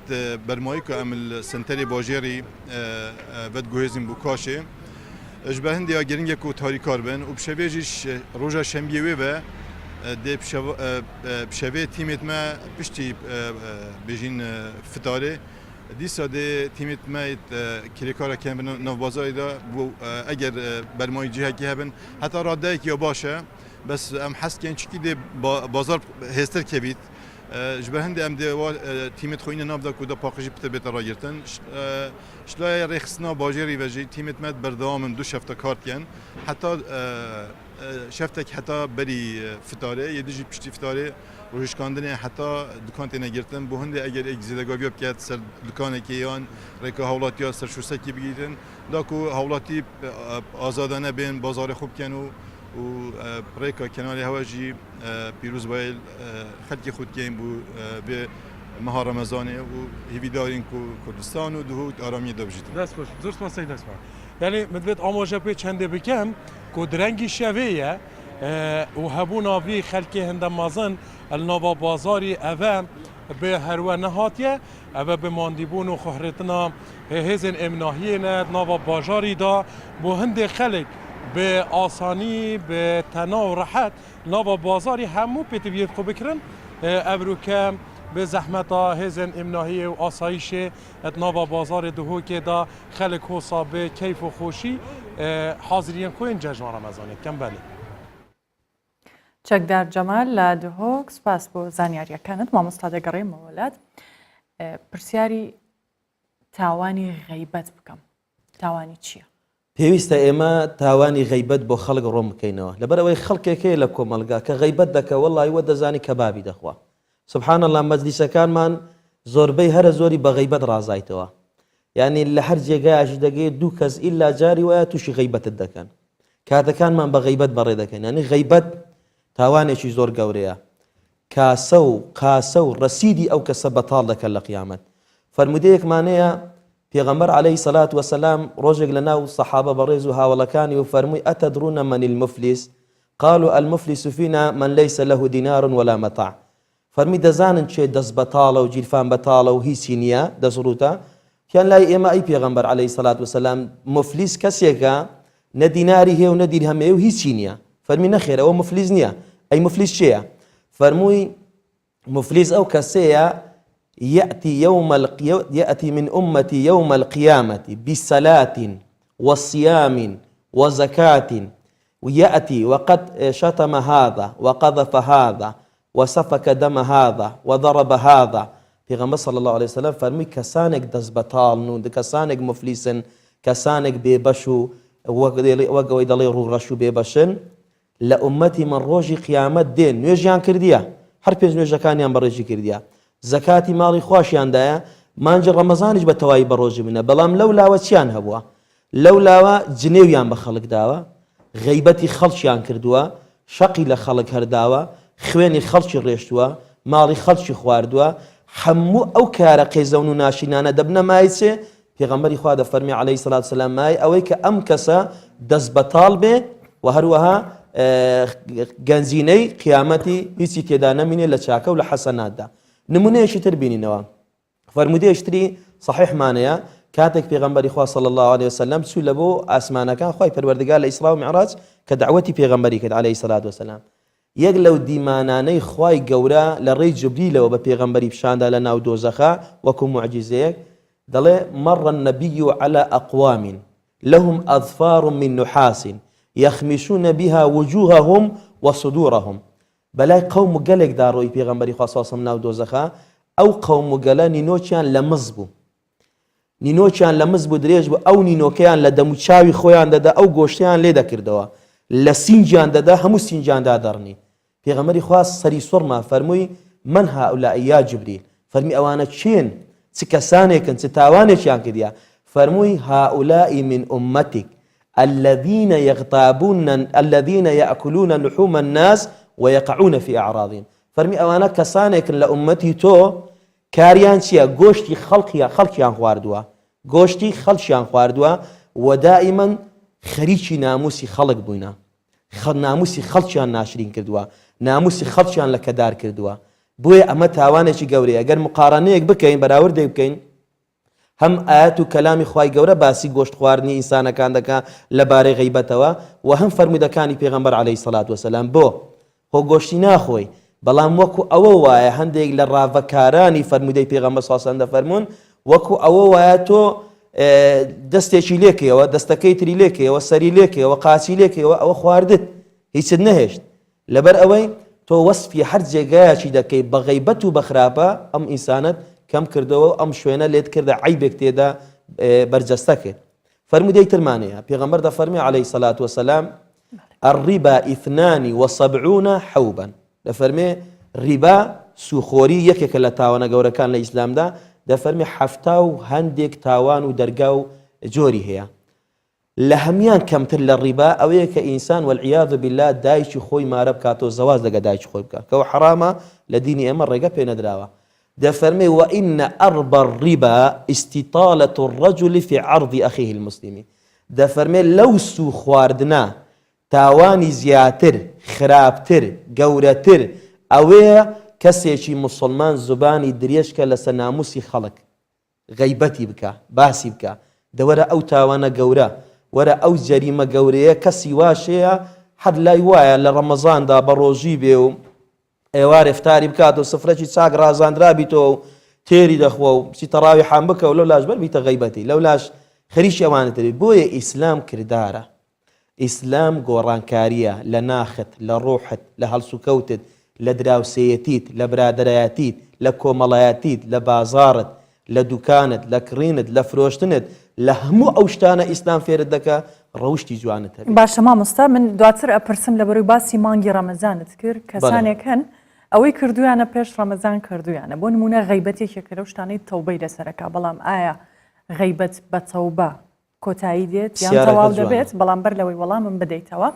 برماي كو عمل سنتري باجيري ود جوهزين بوكاشي اجبهن ديا جرينجا كو تاري كاربن وبشبيجيش روجا شنبيوي و دي بشبي تيمت ما بشتي بيجين فتاري دیسا ده تیمت ما کلیکارا کن بن نوبازاری دا بو اگر برمای جهه کی هبن حتی راده کی باشه بس ام حس کن چکی ده بازار هستر کبید جبهند ام ده تیمت خوینه ناف دا کودا پاکجی بتر بتر راگرتن شلای رخصنا باجری و جی تیمت ما بردوام دو شفته کارت کن حتی شفتك حتى بري فتاره يدجي بشتي فتاره روش كاندني حتى دكان تنگرتن بو هند اگر اك زيدگاوي بكات سر دكان كيان ريكا هولاتيا سر شوسكي بگيرن داكو هولاتي آزادانه بين بازار خوب كانوا و ريكا كنال هواجي بيروز بايل خلقي خود كاين بو به ماه رمضانه و هيفي دارين كردستان و دهوت آرامی دابجيت دست باش درست ما سيد اسمع يعني مدبت آماجه به چنده بکم که درنگی شویه و هبونا وی خلقی هندمازن النوا بازاری اوه به هرو نهاتیه اوه به ماندیبون و خهرتنا هزن امناهی نه نوا بازاری دا بو هند خلق به آسانی به تناو راحت ناوا بازاری همو پیتویت خو بکرن ابرو که به زحمت هزن امناهی و آسایش ناوا بازار دهو که دا خلق حساب کیف و خوشی حاضرین خوین جشن رمضانه کم بله چەکدار جەمال لە دهۆک سپاس بۆ زانیاریەکانت مامۆستا دەگەڕێمەوە وەلات پرسیاری تاوانی غەیبەت بکەم تاوانی چییە؟ پێویستە ئێمە تاوانی غەیبەت بۆ خەڵک ڕۆم بکەینەوە لەبەرەوەی خەڵکێکەیە لە کۆمەلگا کە غەیبەت دەکە وەڵی وە دەزانی کە بابی دەخوا سبحان الله مەجلیسەکانمان زۆربەی هەرە زۆری بە غەیبەت ڕازایتەوە یعنی لە هەر جێگایش دەگەی دوو کەس ئیلا جاری وایە تووشی غەیبەتت دەکەن کاتەکانمان بە غەیبەت بەڕێ دەکەن ینی غەیبەت تاوانێکی زۆر گەورەیە کاسە و ڕەسیدی ئەو کەسە بەتاڵ دەکەن لە قیامەت فەرمودەیەکمانەیە پێغەمبەر عەلەیهی سەلات وەسەلام ڕۆژێک لە ناو سەحابە بەڕێز و هاوڵەکانی و فەرمووی ئەتەدڕونە من المفلیس قالوا المفلس فينا من ليس له دينار ولا متاع فەرمی دەزانن چێ دەست بەتاڵە و جیرفان بەتاڵە و هیچی نییە دەسڕوتە کیان لای ئێمە ئەی پێغەمبەر عەلەیهی سەلات وەسەلام مفلیس کەسێکە نە دیناری هەیە و نە دیرهەمەیە و هیچی نییە فەرمی نەخێر ئەوە مفلیس نییە ئەی مفلیس چێیە فەرمووی مفلیس ئەو کەسەیە يأتي من أمتي يوم القيامة بصلاة وصيام وزكاة ويأتي وقد شتم هذا وقذف هذا وسفك دم هذا وضرب هذا پیغمبر صلى الله عليه وسلم فرمي كسانك دز بطال كسانك مفلسن كسانك بيبشو وقوي دلي رشو بيبشن لأمتي من روجي قيامت دين نوێژیان کردیە هەر پێش نوێژەکانیان بەڕێژی کردیە زەکاتی ماڵی خۆشیاندایە مانجی ڕەمەزانیش بە تەواوی بەڕۆژی بنە بەڵام لەو لاوە چیان هەبووە لەو لاوە جنێویان بە خەڵک داوە غەیبەتی خەڵکیان کردووە شەقی لە خەڵک هەرداوە خوێنی خەڵکی ڕێشتووە ماڵی خەڵکی خواردووە هەموو ئەو کارە قێزەون و ناشینانە دەبنە مای چێ پێغەمبەری خوا دەفەرمی عەلەیهی سەلات وسەلام مای ئەوەی کە ئەم کەسە دەست بەتاڵ بێ و هەروەها گەنجینەی قیامەتی هیچی تێدا نەمینێ لە چاکە و لە حەسەناتدا نمونەیەکی تر بینینەوە فەرمودەیەکی تری صحیحمانەیە کاتێک پێغەمبەری خوا صلی الله عليه وسلم چوو لە بۆ ئاسمانەکان خوای پەروەردگار لە ئیسرا و میعراج کە دعوەتی پێغەمبەری کرد عەلەیهی سەلات وسەلام یەک لەو دیمانانەی خوای گەورە لە ڕێی جوبریلەوە بە پێغەمبەری پیشاندا لە ناو دۆزەخە وەکو معجزەیەک دەڵێ مەڕ النەبی عەلى ئەقوام لهم ئەظفار من نحاس يخمشون بها وجوههم وصدورهم بەلای قەوم و گەلێکدا ڕۆی پێغەمبەری خوا صلی الله علیه و سلم ناو دۆزەخە ئەو قەوم و گەلە نینۆکیان لە مز بوو نینۆکیان لە مز بوو درێژ بوو ئەو نینۆکەیان لە دەم و چاوی خۆیان دەدا ئەو گۆشتیان لێ دەکردەوە لە سینجیان دەدا هەموو سینجیاندا دەڕنی پێغەمبەری خوا سەری سوڕما فەرمووی من هؤلاء یا جبریل فەرمی ئەوانە چێن چ کەسانێکن چ تاوانێکیان کردیا فەرمووی هؤلاء من أمتك الذين يأكلون لحوم الناس ويقعون في أعراضهم فەرمی ئەوانە کەسانێکن لە ئومەتی تۆ کاریان چییە گۆشتی خەڵکیان خواردووە گۆشتی خەڵکیان خواردووە و دائیمەن خەریکی ناموسی خەڵک بووینە ناموسی خەڵکیان ناشرین کردووە ناموسی خەڵکیان لە کەدار کردووە بۆیە ئەمە تاوانێکی گەورەیە ئەگەر مقارنەیەک بکەین بەراوردێک بکەین هەم ئاەت و کەلامی خوای گەورە باسی گۆشت خواردنی ئینسانەکان دەکا لەبارەی غەیبەتەوە و هەم فەرمودەکانی پێغەمبەر عەلەیهی سەلات وسەلام بۆ خۆ گۆشتی ناخۆی بەڵام وەکو ئەوە وایە هەندێک لە ڕاوەکارانی فەرمودەی پێغەمبەر صلی الله علیه و سلم دەفەرمون وەکو ئەوە وایە تۆ دەستێکی لێکەوە دەستەکەی تری لێکەوە سەری لێکەوە قاچی لێکەوە ئەوە خواردت هیچت نەهێشت لەبەر ئەوەی تۆ وەسفی هەر جێگایەکی دەکەی بە غەیبەت و بە خراپە ئەم ئینسانت کەم کردەوە و ئەم شوێنە لێت کردە عیبێک تێدا بەرجەستە کرد فەرمودەی ترمانەیە پێغەمبەر دەفەرمی عەلەیهی سەلات وسەلام الربا 72 حوبا دەفەرمێ ریبا سوخۆری یەکێکە لە تاوانە گەورەکان لە ئیسلامدا دەفەرمی 70 و هەندێک تاوان و دەرگا و جۆری هەیە لە هەمیان کەمتر لە ڕیبا ئەوەیە کە ئینسان والعیاذ بالله دایکی خۆی مارە بکاتەوە زەواج لەگە دایکی خۆی بکات کەەوە حرامە لە دینی ئێمە ڕێگە پێ نەدراوە دەفەرمێ وإن أربى الربا استطالة الرجل في عرض أخيه المسلم دەفەرمێ لەو سوو خواردنە تاوانی زیاتر خراپتر گەورەتر ئەوەیە کەسێکی مسلمان زبانی درێژکە لەسەر ناموسی خەڵک غەیبەتی بکە باسی بکە دەوەرە ئەو تاوانە گەورە وەرە ئەو جەریمە گەورەیە کەسی واشەیە هەر لای وایە لە ڕەمەزاندا بە ڕۆژی بێ و ئێوار ئفتاری بکات و سفرەی چاک ڕازاندرابیتەوە و تێری دەخوا و بچی تەڕاوی حام بکە و لەو لاش بەر بیتە غەیبەتی لەو لاش خەریکی ئەوانەتەوێت بۆیە ئیسلام کردارە ئیسلام گۆڕانکاریە لە ناخت لە ڕۆحت لە هەڵسوکەوتت لە دراوسەیەتیت لە برادەرایەتیت لە کۆمەڵایەتیت لە بازارت لە دوکانت لە کڕینت لە فرۆشتنت لە هەموو ئەو شتانە ئیسلام فێرت دەکە ڕەوشتی جوانت هەبێت. باشە مامۆستا من دواتر ئەپرسم لەبەرەوەی باسی مانگی ڕەمەزانت کرد کەسانێک هەن ئەوەی کردویانە پێش ڕەمەزان کردویانە بۆ نمونە غەیبەتێکێکە لەو شتانەی تەوبەی لەسەرەکە بەڵام ئایا غەیبەت بە تەوبە کۆتایی دێت یان تەواو دەبێت بەڵام بەر لەوەی وەڵامم بدەیتەوە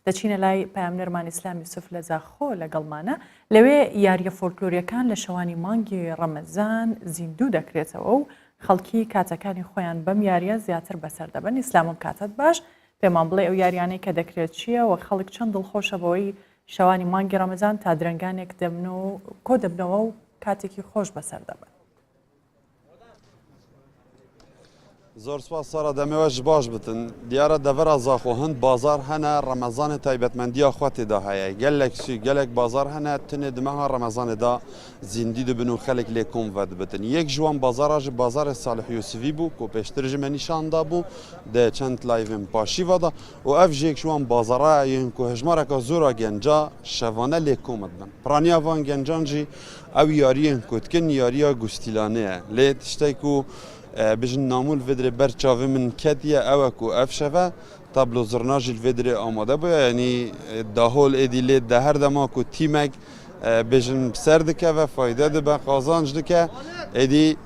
دەچینە لای پایامنەرمان ئیسلام یوسف لە زاخۆ لەگەڵمانە لەوێ یاریە فۆلکلۆریەکان لە شەوانی مانگی ڕەمەزان زیندوو دەکرێتەوە و خەڵکی کاتەکانی خۆیان بەم یاریە زیاتر بەسەر دەبن ئیسلامم کاتت باش پێمان بڵێ ئەو یاریانەی کە دەکرێت چییە و خەڵک چەند دڵخۆشە بەوەی شەوانی مانگی ڕەمەزان تا درەنگانێک دەبن و کۆ دەبنەوە و کاتێکی خۆش بەسەر دەبن. زۆر سپاس سارا دەمەوە ji baş bitin دیارە دەڤەرە زاخۆ هەند بازار هەنە ڕەمەزانê taybetmendiya xwe têda heye gelek gelek bazar hene tinê di meha Remezanê da zîndî dibin û xelek lê kom ve dibitin yek ji wan bazara ji bazarê Salih Yusufî bû ku pêştir ji me nîşan da bû de çend layvên paşîva da û ev jêk ji wan bazara yên ku hejmareka zora genca şevane lê kom dibin piraniya van gencan jî ew yariyên ku dikin yariya gustîlanê ye lê tiştek ku بجن نامول فدري برچاوي من كديه اوكو افشفه تابلو زرناجل فدري آماده بو يعني داهول اديله ده هر دما کو تیمک بجن سردکه و فایده ده به قازانج دکه ادي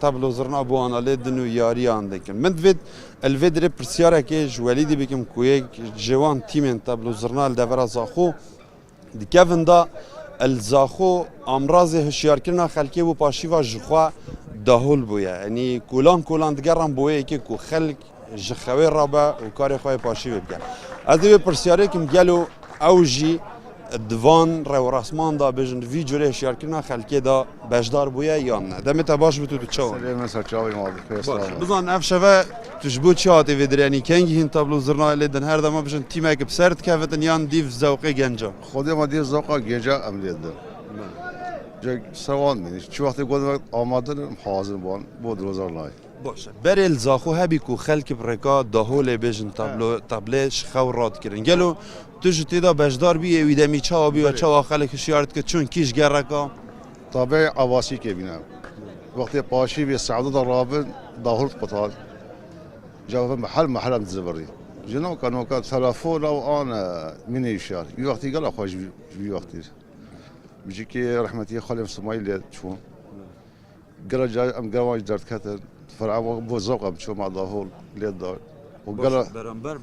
تابلو زرنا بو اناله دنو یاری اندکن من فد الفدري پرسیاره که جولیدی بکم کوی جوان تیمن تابلو زرنا الدورا زاخو دکفندا الزاخو امراض هشیار کردن خلکی و پاشیوا جخوا داهول بویه یعنی کولان دگرم بویه که کو خلق جخوی رابه و کاری خواه پاشی بگن از دیوی پرسیاره کم گلو اوجی دوان رو رسمان دا بجن وی جوره شیار کرنا خلقی دا بجدار بویه یا نه دمی تا باش بتو چه بزن اف شوه تشبو چه هاتی ویدر یعنی کنگی هین تابلو زرنا لیدن هر دما بجن تیمه که بسرد کفتن یان دیو زوقی گنجا خودی ما دیو زوقا گنجا عملیت دار جای سوان منیش چه وقتی گفتم آماده حاضر بان بود روزار لای باشه بریل زاخو هبی کو خلک برکا داهول بجن تابلش خورات کردن گلو تو جتی دا بجدار بی ویدمی چا بی و چا خلک شیارت که چون کیش گرکا طبع عواسی که بینم وقتی پاشی به سعادت رابط داهول قطار جواب محل متزبری جنو كانوا تلفون او انا من يشار في وقتي قال اخوي في وقتي بيجيك رحمتي خالي اسماعيل شو قال جاي ام قواج درت كتر فرع بو زوقه بشو مع ظهور للدار وقال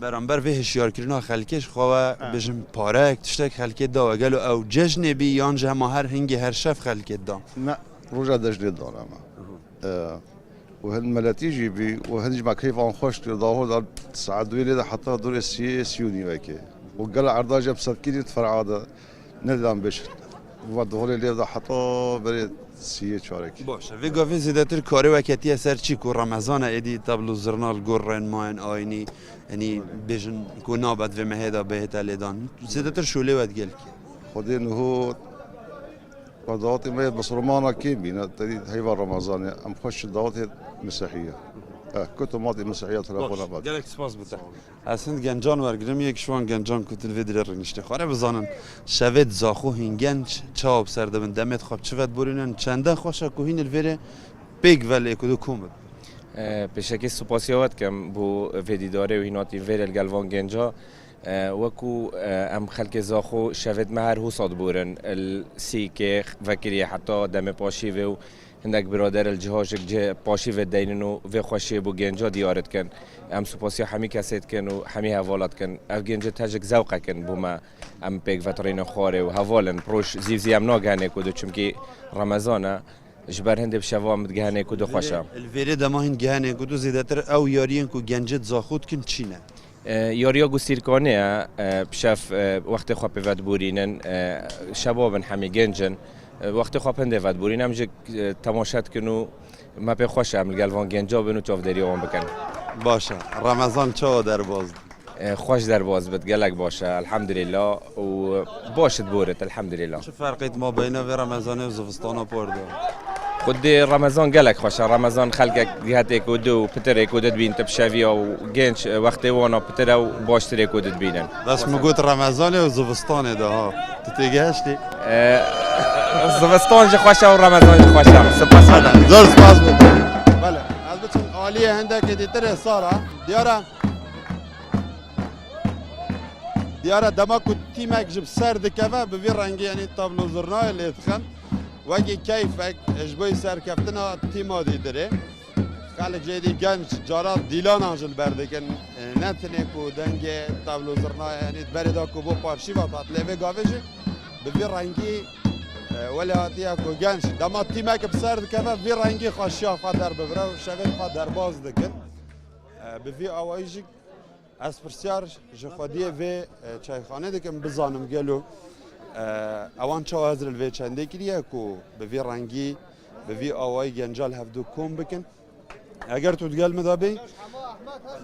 برانبر به هشیار کردن خلکش خواه بجم پارک تشتک خلکت دا و قالوا او جشن بی یان جمع هر هنگی هر شف خلکت دا لا رجع دجل الدار اما وهالملاتيجي بي وهنجمع كيف عن خوش ظهور ساعدوا لي حتى دور سيوني وكي وقال عرضه جاب سكيني تفرع هذا ندم بش وظهور لي حتى بري سیه چارکی باشه وی گفتی زیادتر کاری وقتی سر چی کو رمضان ادی تابلو زرنال گورن ماین آینی یعنی بیشن کو نابد و مهدا بهت لیدان زیادتر شوله ود گل کی خودی نه قضاوت ما بصرمانه كي بينا تريد هيبه رمضان ام خوش دعوات مسيحيه كنت ماضي مسيحيه تلفون بعد قالك سپاس بوده اصلا گنجان ورگرم یک شوان گنجان کوتل ویدر رنگشته خاره بزنن شوید زاخو هنگنج چاب سرده من دمت خوب چوت برینن چنده خوشا کوهین الویره بیگ ولی کدو کومد بشکل سپاسیات کم بو ویدیداره و هیناتی ویرل گلوان گنجا وكو ام خلق زاخو شفت مهر هو صاد بورن السيكي فكري حتى دم باشي و هندك برادر الجهاج باشي و ديننو و خوشي بو گنجا ديارت كن ام سپاسي حمي كاسيت كن و حمي حوالات كن اف گنجا تاجك زوقه كن بوما ام بيك فترين خواره و حوالن بروش زيفزي ام ناگهنه كدو چمكي رمضان جبر هند بشوا متگهنه كدو خوشا الفيري دما هند گهنه كدو زيادتر او يارين كو گنجت زاخوت كن چينه یاریا گستیرکانه بشف وقت خواب ود بورینن شبابن همی گنجن وقت خواب هنده ود بورینم جه تماشات کنو ما به خوشم گلوان گنجا بنو چاودری آن بکن باشە ڕەمەزان چاوە دەرباز خۆش دەرباز بێت گەلک باشە الحەمدلله و باشت بۆرت الحەمدلله چ فەرقیت ما بینەوێ ڕەمەزانێ و زڤستانە پۆردە خودی ڕەمەزان گەلک خۆشە ڕەمەزان خەلکێک دیهاتێک و دو و پترێک و دەتبین تە پیشەویە و گەنج وەختێ وانە پترە و باشترێک و دەتبینن بەس مگوت ڕەمەزانێ و زڤستانێدا ها تو تێگەهشتی زڤستانجی خۆشە و ڕەمەزانجی خۆشە سپاس زۆر سپاس بەڵێ ئەس بچم عالیە هەندێکی دیترێ سارە دیارە دەما ku tîmek ji ser dikeve bi vî rengî yanî tablozurnayê lê dixin wekî keyfek ji bo serkeftina tîma dîdirê xelek jê dî genç cara dîlanan ji li ber dikin ne tinê ku dengê tablozurnayê yanî berê da ku bo parşîva tat lê vê gavê jî bi vî rengî welê hatiye ku genç dema tîmek bi ser dikeve vî rengî xweşiya xwe derbibire û şevên xwe derbaz dikin bi vî awayî jî Ez pirsiyar ji xwediyê vê çayxanê dikim bizanim gelo ewan çawa ez li vê çendê kiriye ku bi vî rengî bi vî awayî gencal hevdû kom bikin eger tu digel me da bê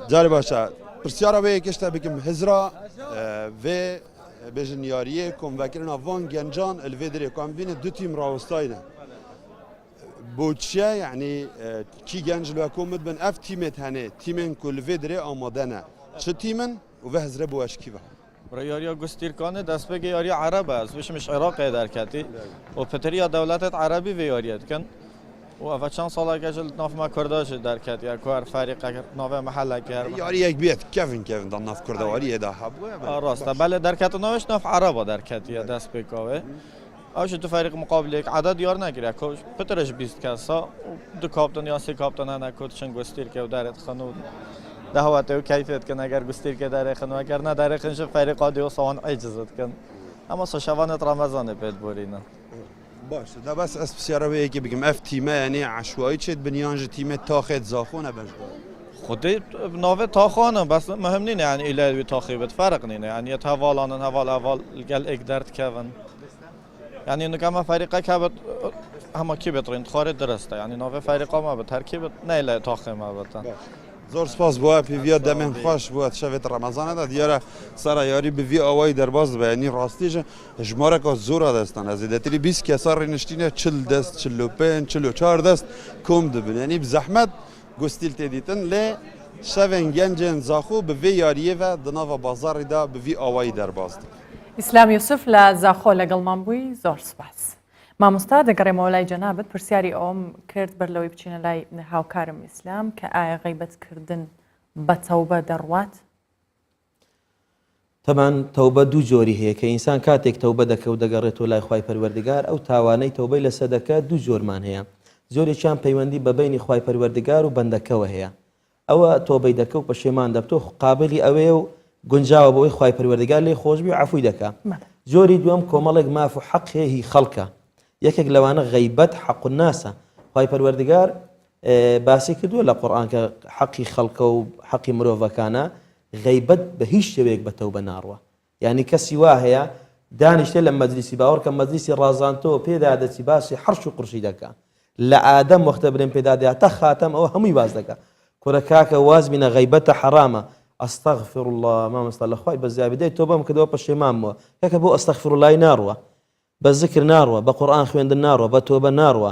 carê baş e pirsyara wê yekê tişte bikim hizra vê bêjin yariyê komvekirina van gencan li vê dirê ku em bîne du tîm rawestayî ne بۆچیە یعنی کی گەنج لە کۆمت بن ئەف تیمێت هەنێ تیمên ku li vê dirê amade ne çi tîmin û ve hezre bû eşkî ve یاریا گستیرکانه دەستپێکی یاری عربە ez بشمش عێراقê derketî û petiriya dewletet erebî vê yariye dikin û ev çend saleke ji navma Kurda jî derketiye ku her ferîqek navê mehellekê her yariyek bêt kevin kevin da nav kurdewariyê de hebûye rast e belê derketinavêş nav ereba derketiye destpêka wê ew ji du ferîq muqabilek eded yar negire ku pitir ji bîst kesa du kaptan ya sê kaptan hene ku çin gostîrke û derê dixin û dehwetê û keyfê dikin eger gostîrke derê xin û eger ne derê xin ji ferîqa dê û sawan eciz dikin ema şevanê Remezanê pê dibûrînin baş da bes ez pisyara wê yekê bikim ev tîme yanî eşwayî çêt biniyan ji tîmê taxê zaxo ne beş خودی ناوه تاخانه بس مهم نینه یعنی ایله تاخی بد فرق نینه یعنی هوالانن هوال گل اک درد کردن یعنی نگم فرقه که بد همه کی بترین خارج درسته یعنی ناوه فرقه ما به ترکیب نه ایله تاخی ما بتن زۆر سپاس بۆ پێویە دەمێن خۆش بووە شەوێت ڕەمەزانەدا دیارە سارا یاری بڤی ئەوەی دەرباز بەینی ڕاستیژە ژمارەکە زۆرە دەستان ئەزیدەتری 20 کەسا ڕێنشتینە 40 دەست 45 44 دەست کۆم دەبن ینی بزەحمەت گوستیل تێدیتن لێ شەوێن گەنجێن زاخۆ بڤێ یاریەوە دناوە بازاڕیدا بڤی ئەوەی دەرباز ئیسلام یوسف لە زاخۆ لەگەڵمان بووی زۆر سپاس مامۆستا دەگەڕێمەوە لای جەنابەت پرسیاری ئەوم کرد بەر لەوەی بچینە لای هاوکارم ئیسلام کە ئایا غیبەتکردن بە تەوبە دەڕوات تەمان تەوبە دوو جۆری هەیە کە ئینسان کاتێک تەوبە دەکە و دەگەڕێتەوە لای خوای پەروەردگار ئەو تاوانەی تەوبەی لەسەر دەکە دوو جۆرمان هەیە زۆرێکیان پەیوەندی بە بینی خوای پەروەردگار و بەندەکەوە هەیە ئەوە تۆبەی دەکە و پەشێمان دەبتۆ قابلی ئەوەیە و گونجاوە بۆی خوای پەروەردگار لێ خۆشبی و عەفوی دەکا جۆری دووەم کۆمەڵێک ماف و حەق هەیە هی خەڵکە یەکێک لەوانە غەیبەت حەق الناسە خوای پەروەردگار باسی کردووە لە قورئان کە حەقی خەڵکە و حەقی مرۆڤەکانە غەیبەت بە هیچ شێوەیەک بە تەوبە ناڕوە یعنی کەسی وا هەیە دانیشتێ لە مەجلیسی باوەڕ کە مەجلیسی ڕازاندنەوە پێدا دەچی باسی حەرش و قورشی دەکا لە ئادەم وەختە برێن پێدا دێت تا خاتەم ئەوە هەمووی باز دەکا کوڕە کاکە واز بینە غەیبەتە حرامە ئەستەغفر الله مامۆستا لە خوای بەزیابی دەی تۆبەم کردەوە پەشێمانمەوە کاکە بۆ ئەستەغفر اللهی ناڕوە بە ذکر ناڕوە بە قورئان خوێندن ناڕوە بە تۆبە ناڕوە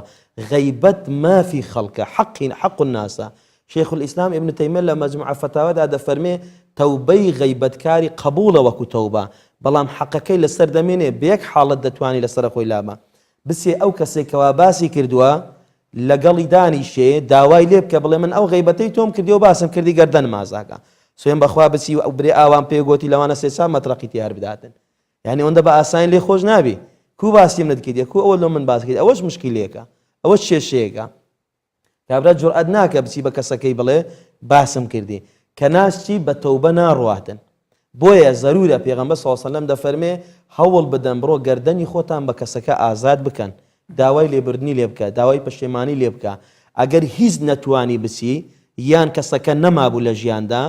غەیبەت مافی خەڵکە حەق الناسە شێخ الئیسلام ئیبن تەیمیە لە مەجموع فتاوادا دەفەرمێ تەوبەی غەیبەتکاری قبوڵە وەکو تەوبە بەڵام حەقەکەی لەسەر دەمێنێ بە یەک حاڵەت دەتوانی لەسەر خۆی لامە بسێ ئەو کەسێکەوە باسی کردووە لەگەڵی دانیشێ داوای لێ بکە بڵێ من ئەو غەیبەتەی تۆم کردی و باسم کردی گەردەن مازاکە سوێن بەخوا بچی و برێ ئاوان پێگوتی لەوانە سێ سا مەترەقی تیار بداتن یعنی ئەوەندە بە ئاسانی لێ خۆش نابی کو باسیم نەکردی کو ئەوە لە من باس کرد ئەوەش مشکلەیەکە ئەوە کێشەیەکە کابرا جورئەت ناکە بچی بە کەسەکەی بڵێ باسم کردی کە ناسچی بە تەوبە ناڕواتن بۆیە زەرورە پێغەمبەر صلی الله علیه و سلم دەفەرمێ هەوڵ بدەن بڕۆ گەردەنی خۆتان بە کەسەکە ئازاد بکەن داوای لێبردنی لێ بکە داوای پەشێمانی لێ بکە ئەگەر هیچ نەتوانی بچی یان کەسەکە نەمابوو لە ژیاندا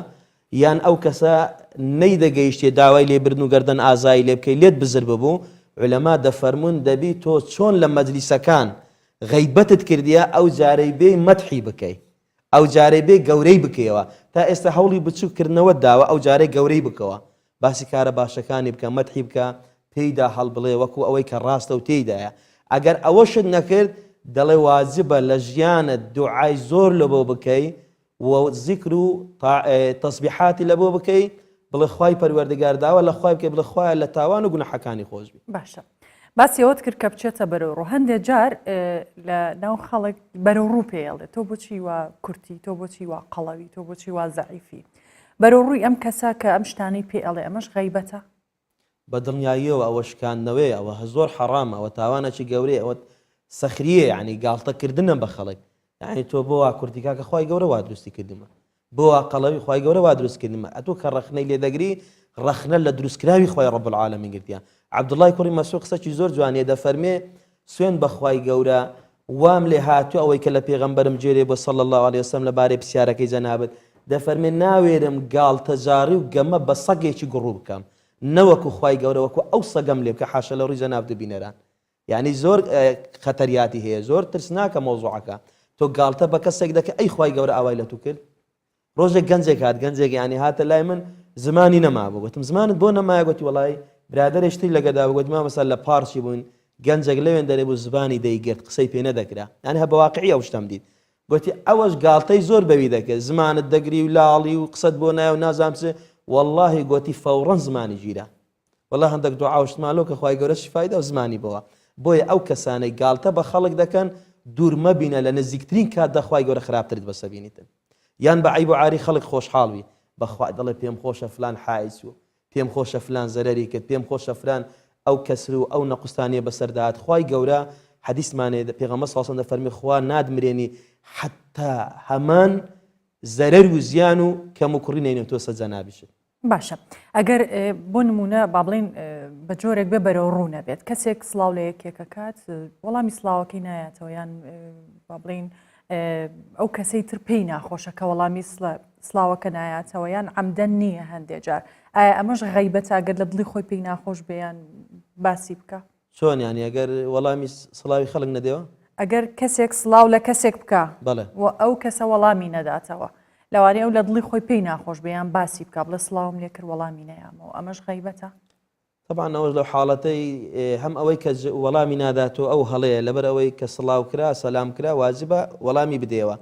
یان ئەو کەسە نەیدەگەیشتێ داوای لێبردن و گەردەن ئازایی لێ بکەی لێت بزر ببوو علەما دەفەرمون دەبی تۆ چۆن لە مەجلیسەکان غەیبەتت کردیە ئەو جارەی بێ مەدحی بکەی ئەو جارەی بێ گەورەی بکەوە تا ئێستا هەوڵی بچووکردنەوە داوە ئەو جارەی گەورەی بکەوە باسی کارە باشەکانی بکە مەدحی بکە پێیدا هەڵ بڵێ وەکو ئەوەی کە ڕاستە و تێیدایە ئەگەر ئەوەشت نەکرد دەڵێ واجبە لە ژیانت دوعای زۆر لە بۆ بکەی و ذیکر و تەسبیحاتی لە بۆ بکەی بڵێ خوای پەروەردگار داوە لە خوای بکەی بڵێ خوایە لە تاوان و گوناحەکانی خۆش بی باشە باسی ئەوت کرد کە بچێتە بەرەو ڕوو هەندێک جار لە ناو خەڵک بەرەو ڕوو پێڵێ تۆ بۆچی وا کورتی تۆ بۆچی وا قەڵەوی تۆ بۆچی وا زەعیفی بەرەو ڕووی ئەم کەسا کە ئەم شتانەی پێ ئەڵێ ئەمەش غەیبەتە بە دڵنیاییەوە ئەوە شکاندنەوەی ئەوە زۆر حەڕامە ئەوە تاوانەکی گەورەی ئەوە سەخریە یعنی گاڵتەکردنە بە خەڵک یعنی تۆ بۆ وا کورتی کاکە خوای گەورە وا دروستی کردمە بۆ وا قەڵەوی خوای گەورە وا دروست کردمە ئەتۆ کە ڕەخنەی لێ دەگری ڕەخنە لە دروستکراوی خوای ڕەب العالەمین گرتیە عەبدوڵڵای کوڕی مەسعود قسەی زۆر جوانیە دەفەرمێ سوێن بە خوای گەورە وام لێ هاتووە ئەوەی کە لە پێغەمبەرم جێرێ بۆ صلی الله علیه وسلم لەبارەی پرسیارەکەی جەنابەت دەفەرمێ ناوێرم گاڵتەجاری و گەمە بە سەگێکی گوڕوو بکەم نەوەکو خوای گەورە وەکو ئەو سەگەم لێ بکە حاشە لە ڕووی جەناب بینەران یعنی زۆر خەتەریاتی هەیە زۆر ترسناکە مۆزوعەکە تۆ گاڵتە بە کەسێک دەکە ئەی خوای گەورە ئاوای لە تو کرد ڕۆژێک گەنجێک هات گەنجێک ینی هاتە لای من زمانی نەمابوو گوتم زمانت بۆ نەمایە گوتی وەڵی برادەرێشتی لەگەدا بگوتی مامەسەر لە پارچی بوون گەنجێک لەوێن دەرێ بوو زبانی دەیگرت قسەی پێ نەدەکرا یعنی هە بە واقعی ئەو شتەم دیت گوتی ئەوەش گاڵتەی زۆر بەوی دەکرد زمانت دەگری و لاڵی و قسەت بۆ نایە و نازام چ واللهی گوتی فەوڕەن زمانی گیرە والله هەندێک دوعا شتمالۆ کە خوای گەورە شفایدە و زمانی بەوە بۆیە ئەو کەسانەی گاڵتە بە خەڵک دەکەن دوور مەبینە لە نزیکترین کات دەخوای گەورە خراپترت بەسەبینیتن یان بە عیب و عاری خەڵک خۆشحاڵوی بەخوای دەڵێ پێم خۆشە فلان حایس و پێم خۆشە فلان زەرەری کرد پێم خۆشە فلان ئەو کەسر و ئەو نەقوستانیە بەسەردات خوای گەورە حەدیثمانێ پێغەمبەر صلی الله علیه و سلم دەفەرمێ خوا نادمرێنی حتا هەمان زەرەر و زیان و کەم و کوڕی نەینێ تۆ سەجە نابیشت باشە ئەگەر بۆ نمونە با بڵێن بە جۆرێک بێ بەرەو ڕوو نەبێت کەسێک سڵاو لە یەکێکە کات وەڵامی سڵاوەکەی نایەتەوە یان با بڵێن ئەو کەسەی تر پێی ناخۆشە کە وەڵامی سڵاوەکە نایەتەوە یان عەمدەن نییە هەندێک جار ئایا ئەمەش غەیبەتە ئەگەر لە دڵی خۆی پێی ناخۆش بێیان باسی بکە چۆن یانی ئەگەر وەڵامی سڵاوی خەڵک نەدێەوە ئەگەر کەسێک سڵاو لە کەسێک بکە بەڵێ و ئەو کەسە وەڵامی نەداتەوە لەوانەیە ئەو لە دڵی خۆی پێی ناخۆش بێیان باسی بکە بڵێ سڵاوم لێ کرد وەڵامی نەیامەوە ئەمەش غەیبەتە طبعا ئەوەش لەو حاڵەتەی هەم ئەوەی کە وەڵامی ناداتەوە ئەو هەڵەیە لەبەر ئەوەی کە سڵاو کرا سەلام کرا واجبە وەڵامی بدەیەوە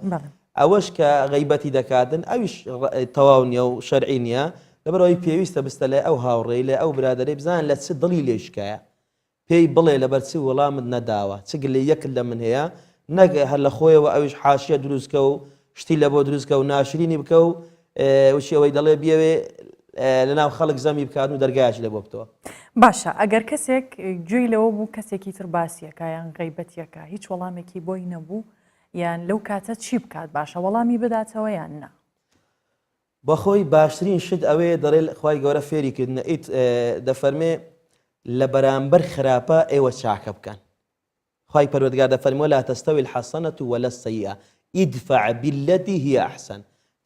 ئەوەش کە غەیبەتی دەکاتن ئەویش تەواو نییە و شەرعی نییە لەبەرەوەی پێویستە بستە لە ئەو هاوڕێی لە ئەو برادەرەی بزان لە چ دڵی لێشکایە پێی بڵێ لەبەر چی وەڵامت نەداوە چگل لێ یەکت لە من هەیە نەک هەر لە خۆیەوە ئەویش حاشیە دروستکە و شتی لە بۆ دروستکە و ناشرینی بکە و وشی ئەوەی دەڵێ بیاوێ لەناو خەڵک زەمی بکات و دەرگایش لێ بۆ بتەوە باشە ئەگەر کەسێک گوێی لەوە بوو کەسێکی تر باسیەکە یان غەیبەتیەکە هیچ وەڵامێکی بۆی نەبوو یان لەو کاتە چی بکات باشە وەڵامی بداتەوە یان نا بەخۆی باشترین شت ئەوەیە دەڵێ خوای گەورە فێریکردنە ئیت دەفەرمێ لە بەرامبەر خراپە ئێوە چاکە بکەن خوای پەروەردگار دەفەرمێ لا تەستەوی الحەسەنەة ولا السەیئە ادفع بالتي هي أحسن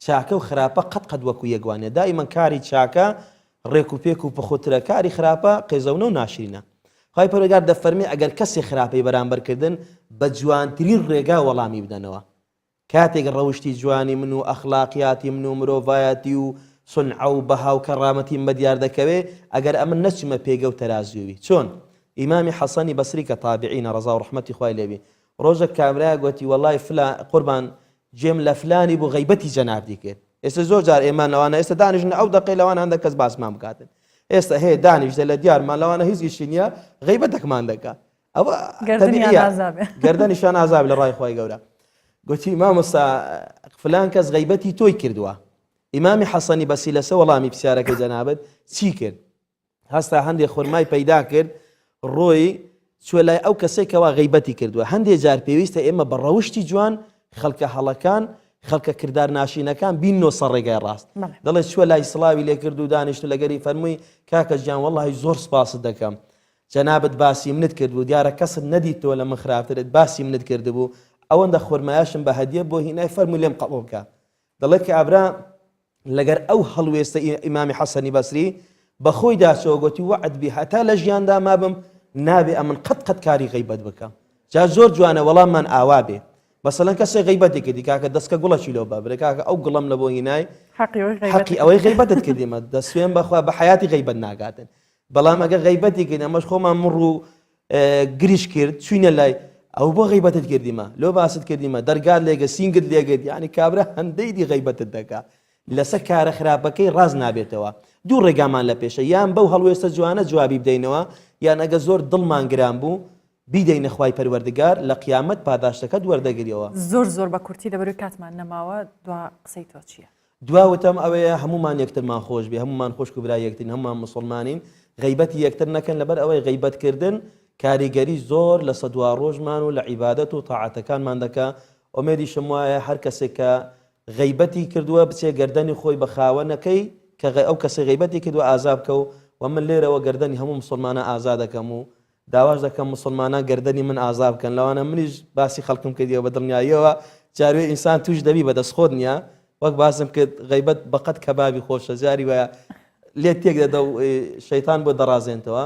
چاکە و خراپە قەت وەکو یەکوانێ دائیمەن کاری چاکە ڕێک و پێک و پخۆترە کاری خراپە قێزەونە و ناشرینە خوای پەروەردگار دەفەرمێ ئەگەر کەسی خراپەی بەرامبەرکردن بە جوانترین ڕێگا وەڵامی بدەنەوە کاتێک ڕەوشتی جوانی من و ئەخلاقیاتی من و مرۆڤایەتی و سونعە و بەها و کەڕامەتی بە دیار دەکەوێ ئەگەر ئەمن نەچمە پێگە و تەرازوی چۆن ئیمامی حەسەنی بەسری کە تابعینە ڕەزا و ڕەحمەتی خوای لێبی ڕۆژێک کابرای گوتی وەڵای قوربان جێم لە فلانی بوو غەیبەتی جەنابی کرد ئێستا زۆر جار ئێمان لەوانە ئێستا دانیشتن ئەو دەقەی لەوانە هەندێک کەس باسمان بکاتن ئێستا هەیە دانیشتە لە دیارمان لەوانە هیچ گشتی نییە غەیبەتێکمان دەکات ئەوە گەردەنیشان ئازاب لە ڕای خوای گەورە گوتی مامۆستا فلان کەس غەیبەتی تۆی کردووە ئیمامی حەسەنی بەسی لەسە وەڵامی پرسیارەکەی جەنابەت چی کرد هەستا هەندێک خورمای پەیدا کرد ڕۆی چوە لای ئەو کەسێکەوە غەیبەتی کردووە هەندێک جار پێویستە ئێمە بە ڕەوشتی جوان خەڵکە هەڵەکان خەڵکە کردار ناشینەکان بینۆ سەر ڕێگای ڕاست دەڵێ چوە لای سڵاوی لێ کرد و دانیشت لەگەری فەرمووی کاکە گیان وەڵڵاهی زۆر سپاست دەکەم جەنابەت باسی منت کرد بوو دیارە کەست نەدیتەوە لە من خراپترت باسی منت کردبوو ئەوەندە خۆرمایاشم بە هەدیە بۆ هینای فەرمووی لێم قەبوڵ بکە دەڵێت کە ئابرا لەگەر ئەو هەڵوێستە ئیمامی حەسەنی بەسری بەخۆی داچەوە گوتی وعد بی هەتا لە ژیاندا مابم نابێ ئەمن قەت کاری غەیبەت بکەم جا زۆر جوانە وەڵاممان ئاوا بێ مەسەلەن کەسێک غیبەتی کردی کاکە دەستکە گوڵەشی لەو بابرێ کاکە ئەو گوڵم لە بۆ هینای حەقی ئەوەی غیبەتت کردیمە دەسوێن بەخوا بە حیاتی غیبەت ناگاتن بەڵام ئەگە غیبەتی کرد ئەمەش خۆمان مڕ و گریش کرد چوینە لای ئەو بۆ غیبەتت کردیمە لۆ باست کردیمە دەرگات لێگە سینگت لێگەت یعنی کابرا هەندەی دی غیبەتت دەکا لەسەر کارە خراپەکەی ڕاز نابێتەوە دوو ڕێگامان لە پێشە یان بەو هەڵوێستە جوانە جوابی بدەینەوە یان ئەگە زۆر دڵمان گران بوو بیدەینە خوای پەروەردگار لە قیامەت پاداشتەکەت وەردەگریەوە زۆر بە کورتی لەبەروی کاتمان نەماوە دوا قسەی تۆ چییە؟ دواوتم ئەوەیە هەمومان یەکترمان خۆش بێ هەمومان خۆشک و برا یەکترین هەمومان مسلمانین غیبەتی یەکتر نەکەن لەبەر ئەوەی غیبەتکردن کاریگەری زۆر لە سەدوا ڕۆژمان و لە عیبادەت و تاعاتەکانمان دەکا ئۆمێدیشم وایە هەر کەسێک کە غیبەتی کردووە بچێ گەردەنی خۆی بە خاوەنەکەی کە ئەو کەسە غیبەتی کردووە ئازاب بکە و من لێرەوە گەردەنی هەموو مسلمانە ئازا دەکەم و داواش دەکەم مسلمانە گەردەنی من ئازاب بکەن لەوانە منیش باسی خەڵکم کردیەوە بە دڵنیاییەوە جاروێ ئینسان توش دەبی بە دەستخۆت نییە وەک باسم کرد غیبەت بەقەت کەبابی خۆشە جاری وایە لێت تێک دەدە و شەیتان بۆ دەڕازێنتەوە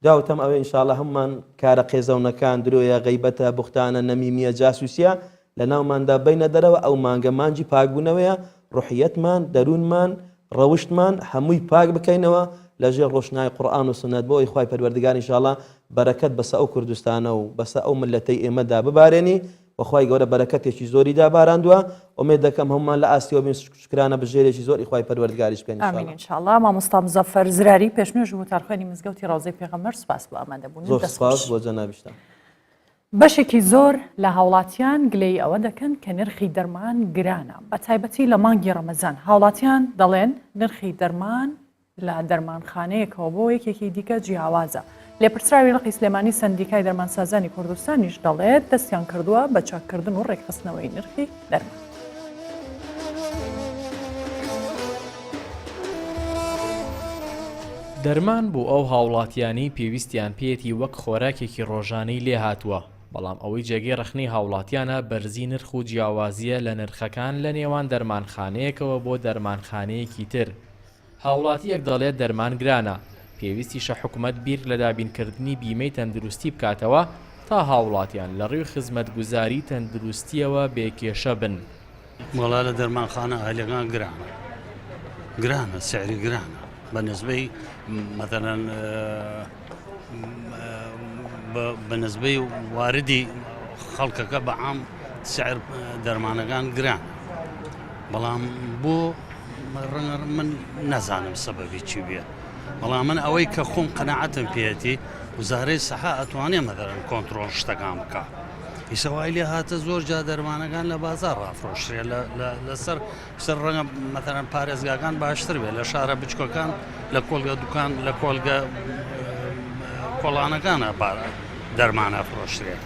داوتم ئەوێ ئینشاءڵڵا هەمومان کارە قێزەونەکان درۆیە غیبەتە بوختانە نەمیمیە جاسووسیە لە ناوماندا بینە دەرەوە ئەو مانگە مانجی پاکبوونەوەیە ڕوحیەتمان دەروونمان ڕەوشتمان هەمووی پاک بکەینەوە لەژێر ڕۆشنای قورئان و سنەت بۆ ئەوی خوای پەروەردگار ئینشاءڵڵا بەرەکەت بەسە ئەو کوردستانە و بەسە ئەو ملەتەی ئێمەدا ببارێنی وخوای گەورە بەرەکەتێکی زۆری داباراندووە ئومێد دەکەم هەمومان لە ئاستیەوە بین شکرانە بژێرێکی زۆری خوای پەروەردگاریش بکەین ئامین ئینشاءڵڵا مامۆستا مزەفەر زراری پێشنوێژ وتارخوێنی مزگەوتی ڕاوزەی پێغەمبەر سوپاس بۆ ئامادەبوون زۆر سوپاس بۆ جەنابیشتان بەشێکی زۆر لە هاوڵاتیان گلەی ئەوە دەکەن کە نرخی دەرمان گرانە بە تایبەتی لە مانگی ڕەمەزان هاوڵاتیان دەڵێن نرخی دەرمان لە دەرمانخانەیەکەوە بۆ یەکێکی دیکە جیاوازە لێپرسراوی لەقی سلێمانی سندیکای دەرمانسازانی کوردستانیش دەڵێت دەستیان کردووە بە چاککردن و ڕێکخستنەوەی نرخی دەرمان دەرمان بۆ ئەو هاوڵاتیانی پێویستیان پێێتی وەک خۆراکێکی ڕۆژانەی لێ هاتووە بەڵام ئەوەی جێگەی ڕخنەی هاوڵاتیانە بەرزی نرخ و جیاوازیە لە نرخەکان لە نێوان دەرمانخانەیەکەوە بۆ دەرمانخانەیەکی تر هاوڵاتیەک دەڵێت دەرمان گرانە پێویستیشە حکوومەت بیر لە دابینکردنی بیمەی تەندروستی بکاتەوە تا هاوڵاتیان لە ڕێی خزمەتگوزاری تەندروستیەوە بێکێشە بن وڵا لە دەرمانخانە هەلەکان گرانە سعری گرانە بە نسبەی مەتەلەن بە نسبەی واردی خەڵکەکە بە عام سعر دەرمانەکان گران بەڵام بۆ من نازانم سەبەبی چی بێت بەڵام من ئەوەی کە خۆم قەناعەتم پێێتی وزارەی سەحا ئەتوانێ مەدەرن کۆنتڕۆڵ شتەکان بکە ئیسەوای لێ هاتە زۆر جا دەرمانەکان لە بازار ڕافرۆشرێ لەسەر ڕەنگە مەتەرەن پارێزگاکان باشتر بێت لە شارە بچکۆکان لە کۆلگە دوکان لە کۆلگە کۆڵانەکانە دەرمانە فرۆشرێت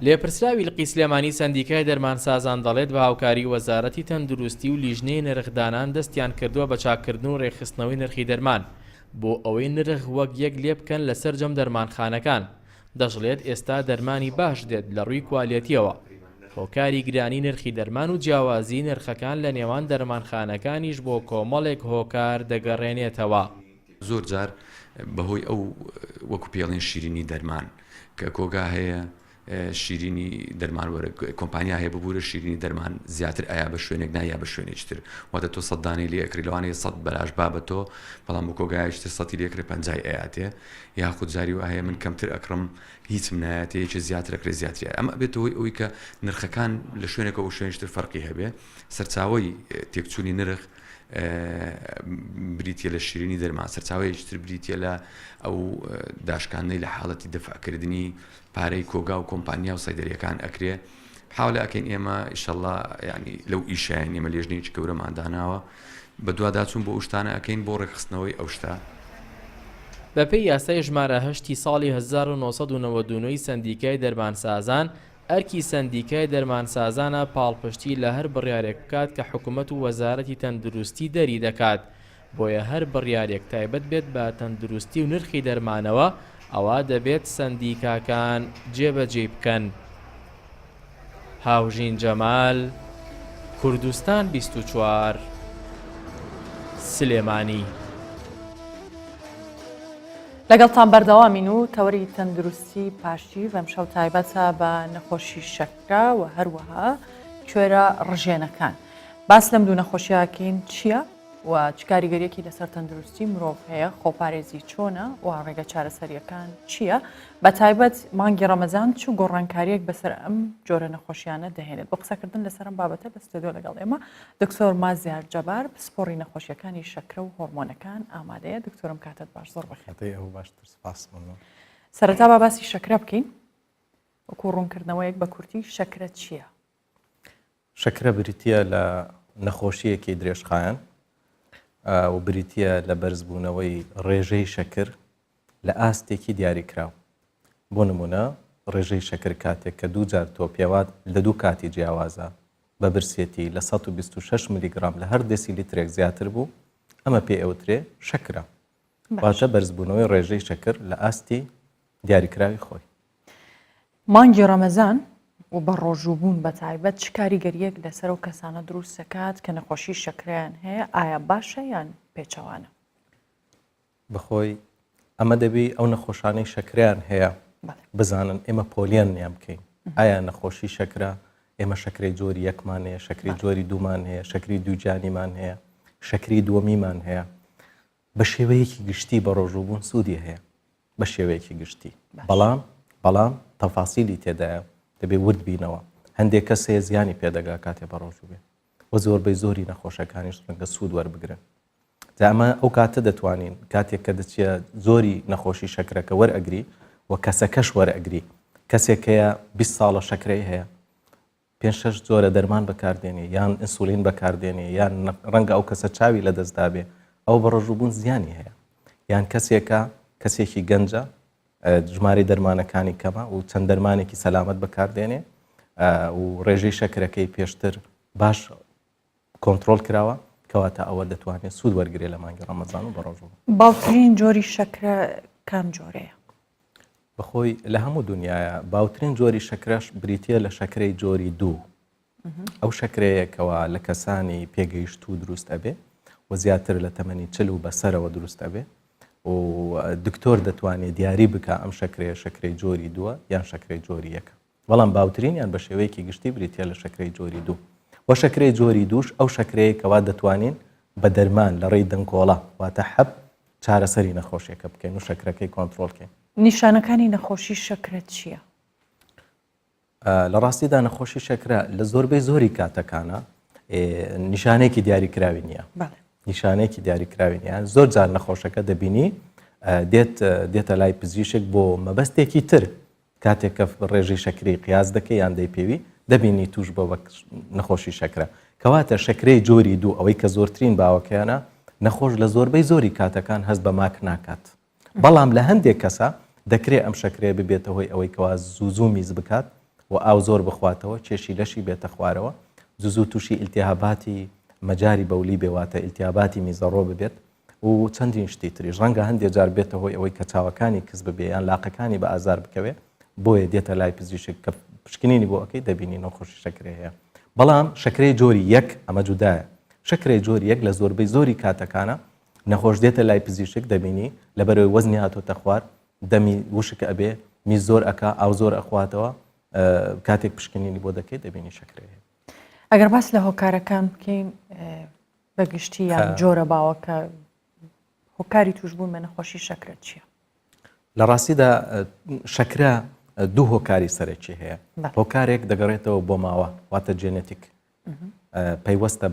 لێپرسراوی لقی سلێمانی سندیکای دەرمانسازان دەڵێت بە هاوکاری وەزارەتی تەندروستی و لیژنەی نرخدانان دەستیان کردووە بە چاککردن و ڕێکخستنەوەی نرخی دەرمان بۆ ئەوەی نرخ وەک یەک لێ بکەن لەسەر جەم دەرمانخانەکان دەژڵێت ئێستا دەرمانی باش دێت لە ڕووی کوالیەتیەوە هۆکاری گرانی نرخی دەرمان و جیاوازی نرخەکان لە نێوان دەرمانخانەکانیش بۆ کۆمەڵێک هۆکار دەگەڕێنێتەوە زۆر جار بەهۆی ئەو وەکو پێڵێن شیرینی دەرمان کە کۆگا هەیە شیرینی دەرمان وەرە کۆمپانیا هەیە ببوورە شیرینی دەرمان زیاتر ئایا بە شوێنێک نایە بە شوێنێکتر واتە تۆ 100 دانەی لێکری لەوانەیە 100 بەلاش بابەتۆ بەڵام بۆ کۆگایشتر 100 لێکرێ 50 ئەیاتێ یاخود جاری وایە من کەمتر ئەکڕم هیچم نایەتەیەکی زیاتر ئەکرێ زیاتری ئەمە بێتەوەی ئەوەی کە نرخەکان لە شوێنێکەوە شوێنشتر فەرقی هەبێ سەرچاوەی تێکچوونی نرخ بریتە لە شیرینی دەرمان سەرچاوەیەشتر بریتە لە ئەو داشکانەی لە حاڵەتی دەفعکردنی پارەی کۆگا و کۆمپانیا و سایدەریەکان ئەکرێ حاولە ئەکەین ئێمە ئیشەڵڵا ینی لەو ئیشیان ئێمە لێژنەیەکی گەورەمانداناوە بە دوواداچوون بۆ شتانە ئەکەین بۆ ڕێکخستنەوەی ئەو شتە بەپێی یاسای ژمارە 8 ساڵی 1992 سندیکای دەرمانسازان ئەرکی سندیکای دەرمانسازانە پاڵپشتی لە هەر بڕیارێک بکات کە حکوومەت و وەزارەتی تەندروستی دەری دەکات بۆیە هەر بڕیارێک تایبەت بێت بە تەندروستی و نرخی دەرمانەوە ئەوە دەبێت سندیکاکان جێبەجێ بکەن هاوژین جەمال کوردستان 24 سلێمانی لەگەڵتان بەردەوامین و تەوەری تەندروستی پاشی و ئەمشەو تایبەتە بە نەخۆشی شەکرە و هەروەها کوێرە ڕژێنەکان. باس لەم دوو نەخۆشیاکەین چییە و چ کاریگەریەکی لەسەر تەندروستی مرۆڤ هەیە، خۆپارێزی چۆنە و ڕێگە چارەسەریەکان چییە؟ بە تایبەت مانگی ڕەمەزان چ گۆڕانکاریەک بەسەر ئەم جۆرە نەخۆشیانە دەهێنێت. بۆ قسەکردن لەسەر ئەم بابەتە لە ستودیۆ لەگەڵ ئێمە دکتۆر مازیار جەبار پسپۆڕی نەخۆشیەکانی شەکرە و هۆرمۆنەکان ئامادەیە. دکتۆرم کاتت باش، زۆر بەخێر. سەرەتا با باسی شەکرە بکەین، وەکو ڕوونکردنەوەیەک بە کورتی شەکرە چییە؟ شەکرە بریتیە لە نەخۆشیەکی درێژخایەن و بریتیە لە بەرزبوونەوەی ڕێژەی شەکر لە ئاستێکی دیاریکراوە. بۆ نمونە ڕێژەی شەکر کاتێک کە دوو جار تۆ پێوات لە دوو کاتی جیاوازە بە برسێتی لە 126 میلیگرام لە هەر دەسیلیترێک زیاتر بوو، ئەمە پێ ئەوترێ شەکرە. واتە بەرزبوونەوەی ڕێژەی شەکر لە ئاستی دیاریکراوی خۆی. مانگی ڕەمەزان و بە ڕۆژووبوون بە تایبەت چ کاریگەریەک لەسەر و کەسانە دروست دەکات کە نەخۆشی شەکریان هەیە، ئایا باشە یان پێچەوانە؟ بخۆی ئەمە دەبی ئەو نەخۆشانەی شەکریان هەیە بزانن ئێمە پۆلیان نیان بکەین. ئایا نەخۆشی شەکرە ئێمە شەکری جۆری یەکمان هەیە، شەکری جۆری دوومان هەیە، شەکری دووجانیمان هەیە، شەکری دووەمیمان هەیە. بە شێوەیەکی گشتی بە ڕۆژووبوون سوودی هەیە، بە شێوەیەکی گشتی. بەڵام تەفاسیلی تێدایە دەبێ ورد بینەوە. هەندێک کەس هەیە زیانی پێدەگا کاتێ بە ڕۆژوو بێ و زۆربەی زۆری نەخۆشەکانیش ڕەنگە سوود وەربگرن. ئەمە ئەو کاتە دەتوانین کاتێک کە دەچێ زۆری نەخۆشی شەکرەکە وەرئەگری و کەسەکەش وەرئەگری. کەسێک هەیە 20 ساڵە شەکرەی هەیە، 5-6 جۆرە دەرمان بەکاردێنێ یان ئینسولین بەکاردێنێ یان ڕەنگە ئەو کەسە چاوی لە دەستدا بێ، ئەو بە ڕۆژووبوون زیانی هەیە. یان کەسێکی گەنجە ژماری دەرمانەکانی کەمە و چەند دەرمانێکی سەلامەت بەکاردێنێ و ڕێژەی شەکرەکەی پێشتر باش کۆنتترۆل کراوە، کەواتە ئەوە دەتوانێت سوود وەرگێ لە مانگی ڕەمەزان و بە ڕۆژوو. باوترین جۆری شەکرە کام جۆرەیە؟ بخۆی لە هەموو دنیاە باوترین جۆری شەکرەش بریتە لە شەکرەی جۆری 2. ئەو شەکرەیەکەوە لە کەسانی پێگەیشت و دروست ئەبێ و زیاتر لە تەمەنی 40 و بەسەرەوە دروست ئەبێ و دکتۆر دەتوانێت دیاری بکە ئەم شەکرەیە شەکرەی جۆری 2 یان شەکرەی جۆری 1. بەڵام باوترین یان بە شێوەیەکی گشتی بریتە لە شەکرەی جۆری 2. وە شەکرەی جۆری 2ش ئەو شەکرەیەکەوە دەتوانین بە دەرمان لە ڕێی دەنگۆڵە واتە حەب چارەسەری نەخۆشیەکە بکەین و شەکرەکەی کۆنتترۆلکەین. نیشانەکانی نەخۆشی شەکرە چییە؟ لە ڕاستیدا نەخۆشی شەکرە لە زۆربەی زۆری کاتەکانە نیشانەیەکی دیاریکراوی نییە. نیشانەیەکی دیاریکراوی نییە. زۆر جار نەخۆشەکە دەبینی دێتە لای پزیشک بۆ مەبەستێکی تر کاتێک کە ڕێژەی شەکری قیاس دەکەی یان دەیپێوی دەبینی توش بۆ نەخۆشی شەکرە. کەواتە شەکرەی جۆری 2 ئەوەی کە زۆرترین باوەکەیانە نەخۆش لە زۆربەی زۆری کاتەکان هەست بە ماک ناکات. بەڵام لە هەندێک کەسە دەکرێت ئەم شەکرەیە ببێتە هۆی ئەوەی کەوا زوو میز بکات و ئاو زۆر بخواتەوە، کێشی لەشی بێتە خوارەوە، زوو تووشی ئیلتیهاباتی مەجاری بەولی بێواتە ئیلتیهاباتی میزەڕۆ ببێت و چەندین شتی تریش ڕەنگە هەندێک جار بێتە هۆی ئەوەی کە چاوەکانی کەس ببێ یان لاقەکانی بە ئازار بکەوێ، بۆیە دێتە لای پزیشک کە پشکنینی بۆ ئەەکەی دەبینی نەخۆشی شەکرە هەیە. بەڵام شەکرەی جۆری 1 ئەمە جودایە. شەکرەی جۆری 1 لە زۆربەی زۆری کاتەکانە نەخۆش دێتە لای پزیشک دەبینی لەبەرەوەی وەزنی هاتۆتە خوار، دەمی وشک ئەبێ، میز زۆر ئەکا، ئاو زۆر ئەخواتەوە، کاتێک پشکنینی بۆ دەکەی دەبینی شەکرە هەیە. ئەگەر باس لە هۆکارەکان بکەین بەگشتی یان جۆرە باوەکە هۆکاری توشبوون بە نەخۆشی شەکرە چییە؟ لە ڕاستیدا شەکرە دوو هۆکاری سەرەکی هەیە. هۆکارێک دەگەڕێتەوە بۆ ماوە واتە جێنێتیک، پەیوەستە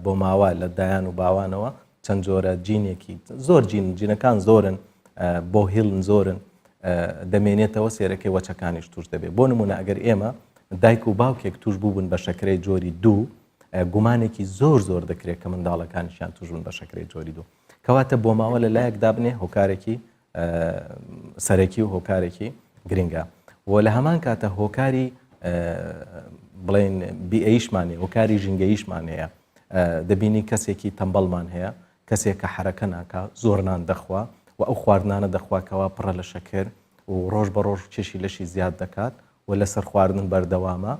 بۆ ماوە لە دایان و باوانەوە چەند جۆرە جینێکی زۆر جینەکان زۆرن، بۆ هیڵن زۆرن، دەمێنێتەوە سێرەکەی وەچەکانیش توش دەبێت. بۆ نمونە ئەگەر ئێمە دایک و باوکێک توش بووبن بە شەکرەی جۆری 2 گومانێکی زۆر دەکرێت کە منداڵەکانیشیان توشبوون بە شەکرەی جۆری 2. کەواتە بۆ ماوە لە لایەکدا بنێ هۆکارێکی سەرەکی و هۆکارێکی گرنگە. و لە هەمان کاتە هۆکاری بڵێن بیئیشمان هەیە، هۆکاری ژینگەییشمان هەیە. دەبینی کەسێکی تەمبەڵمان هەیە، کەسێک کە حرەکە ناکە، زۆرنان دەخوا و ئەو خواردنانە دەخواکەوە پڕە لە شەکر و ڕۆژ بە ڕۆژ کێشی لەشی زیاد دەکات و لەسەر خواردن بەردەوامە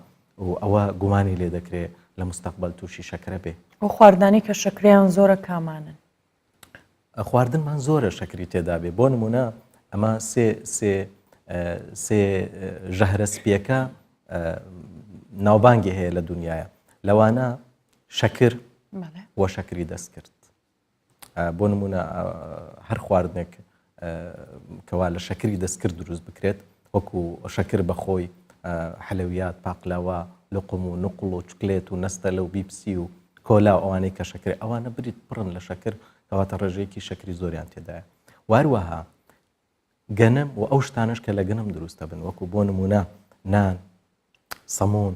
و ئەوە گومانی لێ دەکرێت لە مستەقبل تووشی شەکرە بێ. ئەو خواردانی کە شەکریان زۆرە کامانن؟ خواردنمان زۆرە شەکری تێدا بێ بۆ نمونە ئەمە سێ ژەهرە سپیەکە ناوبانگی هەیە لە دنیاە لەوانە شەکر وە شەکری دەست کرد بۆ نمونە هەر خواردنێک کەوا لە شەکری دەستکرد دروست بکرێت وەکو شەکر بەخۆی حەلەویات پاقلاوە لقم و نقڵ و چکلێت و نەستەلە و بیپسی و کۆلا ئەوانەی کە شەکر ئەوانە بریت پڕن لە شەکر کەواتە ڕێژەیەکی شەکری زۆریان تێدایە واروەها گەنم و ئەو شتانش کە لە گەنم دروستە بن وەکو بۆ نمونە نان سەمون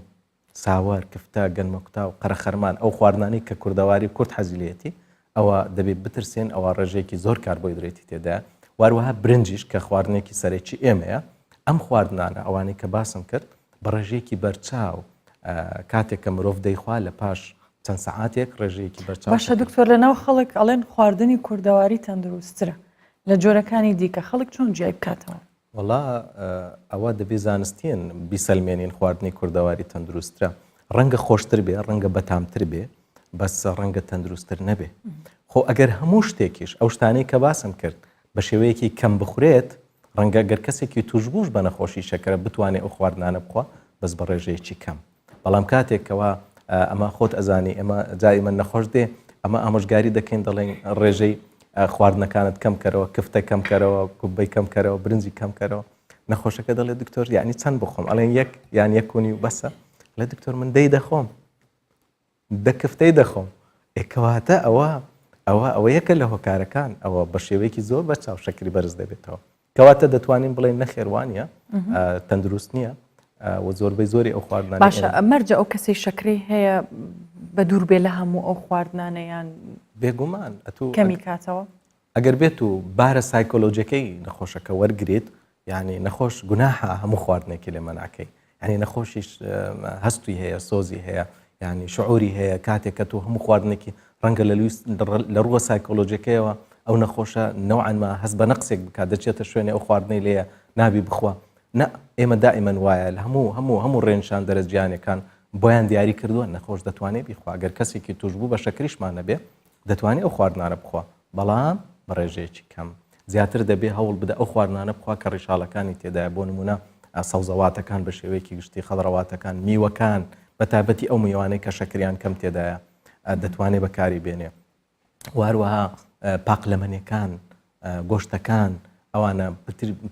ساوار کفتە گەنمەکوتا و قەرەخەرمان ئەو خواردنانی کە کوردەواری کورد حەزیلێتی ئەوە دەبێت بترسێن ئەوە ڕێژەیەکی زۆر کاربۆیدرێتی تێدایە واروەها برنجیش کە خواردنێکی سەرێکی ئێمەیە ئەم خواردنانە ئەوانەی کە باسم کرد بە ڕێژەیەکی بەرچاو کاتێک کە مرۆڤ دەیخوا لە پاش چەند سەعاتێک ڕێژەیەکی بەرچاو باشە دکتۆر لەناو خەڵک ئەڵێن خواردنی کوردەواری تەندروستترە لە جۆرەکانی دیکە خەڵک چۆن جیای بکاتەوە وڵا ئەوە دەبێ زانستیان بیسەلمێنین خواردنی کوردەواری تەندروستترە ڕەنگە خۆشتر بێ ڕەنگە بەتامتر بێ بەس ڕەنگە تەندروستتر نەبێ خۆ ئەگەر هەموو شتێکیش ئەو شتانەی کە باسم کرد بە شێوەیەکی کەم بخورێت ڕەنگە گەر کەسێکی توشبوش بە نەخۆشی شەکرە بتوانێت ئەو خواردنانە بخوا بەس بە ڕێژەیەکی کەم بەڵام کاتێکەوە ئەمە خۆت ئەزانی ئەمە جای من نەخۆش دێ ئەمە ئامۆژگاری دەکەین دەڵێن ڕێژەی خواردنەکانت کەم کەرەوە کفتە کەم کەرەوە کوبەی کەم کەرەوە برنجی کەم کەرەوە نەخۆشەکە دەڵێ دکتۆر یعنی چەند بخۆم ئەڵێن یەک یان یەکونی و بەسە لە دکتۆر من دەی دەخۆم دە کفتەی دەخۆم ئێکەواتە ئەوە یەکە لە هۆکارەکان ئەوە بە شێوەیەکی زۆر بە چاو شەکری بەرز دەبێتەوە کەواتە دەتوانین بڵێن نەخێوانە تەندروست نییە و زۆربەی زۆری ئەو خواردنانە باشە مەرجە ئەو کەسەی شەکرەی هەیە بە دوور بێ لە هەموو ئەو خواردنانەیان بێگومان کەمی کاتەوە ئەگەر بێت و بارە سایکۆلۆجیەکەی نەخۆشەکە وەرگێت یعنی نەخۆش گوناحە هەموو خواردنێکی لێ مەناکەی یعنی نەخۆشیش هەستوی هەیە سۆزی هەیە یعنی شعوری هەیە کاتێک کە تۆ هەموو خواردنێکی ڕەنگە لە ڕووە سایکۆلۆجیەکەیەوە ئەو نەخۆشە نەوعانما هەست بە نەقسێک بکات دەچێتە شوێنێ ئەو خواردنەی لێە نابی بخوا نە ئێمە دائیمەن وایە لە هەموو ڕێنشان دەرەجیانەکان بۆیان دیاری کردووە نەخۆش دەتوانێت بیخوا گەر کەسێکی توشبوو بە شەکریشمان نەبێ دەتوانێت ئەو خواردنانە بخوا بەڵام بە ڕێژەیەکی کەم زیاتر دەبێ هەوڵ بدە ئەو خواردنانە بخوا کە ڕیشاڵەکانی تێدایە بۆ نمونە سەوزەواتەکان بە شێوەیەکی گشتی خەڵەواتەکان میوەکان بە تایبەتی ئەو میوانەی کە شەکریان کەم تێدایە دەتوانێت بەکاری بێنێ واروەها پاقلەمەنیەکان گۆشتەکان ئەوانە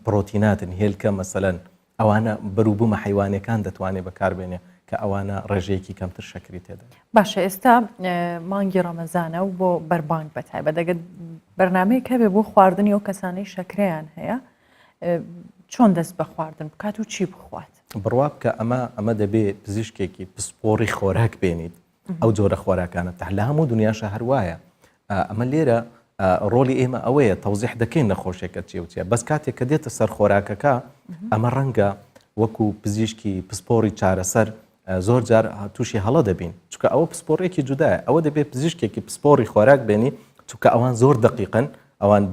پرۆتیناتن هێلکە مەسەلەن ئەوانە بەروبوومە حیوانەکان دەتوانێت بەکاربێنێ کە ئەوانە ڕێژەیەکی کەمتر شەکری تێدا باشە ئێستا مانگی ڕەمەزانە و بۆ بەربانگ بەتایبەت دەگەت بەرنامەیەک هەبێ بۆ خواردنی ئەو کەسانەی شەکرەیان هەیە چۆن دەست بە خواردن بکات و چی بخوات بڕوا بکە ئەمە دەبێت پزیشکێکی پسپۆڕی خۆراک بێنیت ئەو جۆرە خۆراکانە تەح لە هەموو دنیاشە هەروایە ئەمە لێرە ڕۆلی ئێمە ئەوەیە تەوزیح دەکەین نەخۆشیەکە چێوچیە بەس کاتێک کە دێتە سەر خۆراکەکە ئەمە ڕەنگە وەکو پزیشکی پسپۆڕی چارەسەر زۆر جار تووشی هەڵە دەبین چونکە ئەوە پسپۆڕێکی جودایە ئەوە دەبێت پزیشکێکی پسپۆڕی خۆراک بێنی چونکە ئەوان زۆر دقیقن ئەوان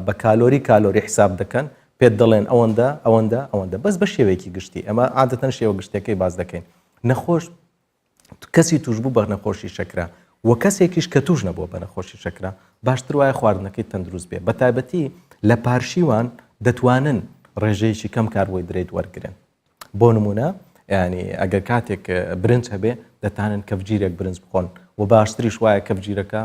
بە کالۆری حساب دەکەن پێت دەڵێن ئەوەندە بەس بە شێوەیەکی گشتی ئەمە عادەتەن شێوە گشتەکەی باز دەکەین نەخۆش کەسی توشبوو بە نەخۆشی شەکرا وە کەسێکیش کە توش نەبووە بە نەخۆشی شەکرا باشتر وایە خواردنەکەی تەندروست بێ بە تایبەتی لە پارشیوان دەتوانن ڕێژەیەکی کەم کاربۆیدرێت وەرگرن بۆ نمونە ینی ئەگەر کاتێک برنج هەبێ دەتانن کەفگیرێک برنج بخۆن و باشتریش وایە کەفگیرەکە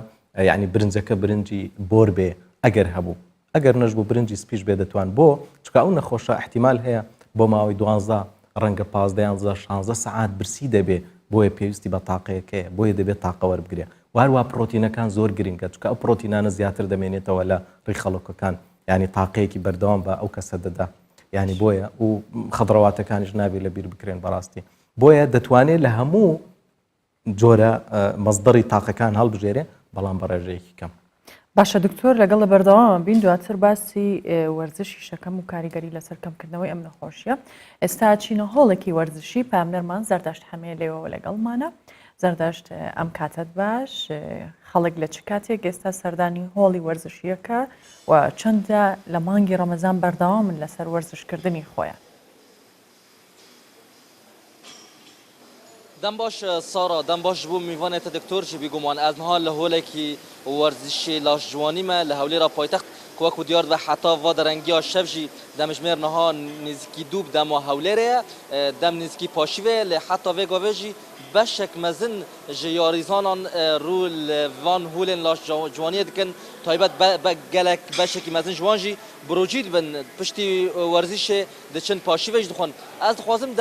یعنی برنجەکە برنجی بۆر بێ ئەگەر هەبوو ئەگەر نەشبوو برنجی سپیش بێ دەتوان بۆ چکە ئەو نەخۆشە احتیمال هەیە بۆ ماوەی 12 ڕەنگە 15 سەعات برسی دەبێ بۆیە پێویستی بە تاقەیەکەیە بۆیە دەبێت تاقە وەربگرێ وارووا پرۆتینەکان زۆر گرنگە چکە ئەو پرۆتینانە زیاتر دەمێنێتەوە لە ڕیخەڵۆکەکان ینی تاقەیەکی بەردەوام بە ئەو کەسە دەدا ینی بۆیە و خەضڕەواتەکانیش نابێت لە بیر بکرێن بەڕاستی بۆیە دەتوانێت لە هەموو جۆرە مەزدەری تاقەکان هەڵبژێرێ بەڵام بە ڕێژەیەکی کەم باشە دکتۆر لەگەڵ لە بەردەوام بین دواتر باسی وەرزشی شەکەم و کاریگەری لەسەر کەمکردنەوەی ئەم نەخۆشیە ئێستا چینە هۆڵێکی وەرزشی پامنەرمان زەرداشت هەمێ لێەوە لەگەڵمانە زەرداشت ئەم کاتت باش خەڵک لە چ کاتێک ئێستا سەردانی هۆڵی وەرزشیەکە و چەندە لە مانگی ڕەمەزان بەردەوامن لەسەر وەرزشکردنی خۆیان دم باش سارا دم باش بو میوان تا دکتر چی بیگمان از نها لهوله کی ورزشی لاش جوانی ما لهولی را پایتخت کوک و دیار و حتی و درنگی ها شبجی دمش میر نها نزکی دوب دم و حوله دم نزکی پاشیوه ل حتی و گاوجی بشک مزن جیاریزانان رول وان هولن لاش جوانی دکن تایبت گلک بشکی مزن جوانجی بروجید بن پشتی ورزش دچن پاشیوه دخون از خوازم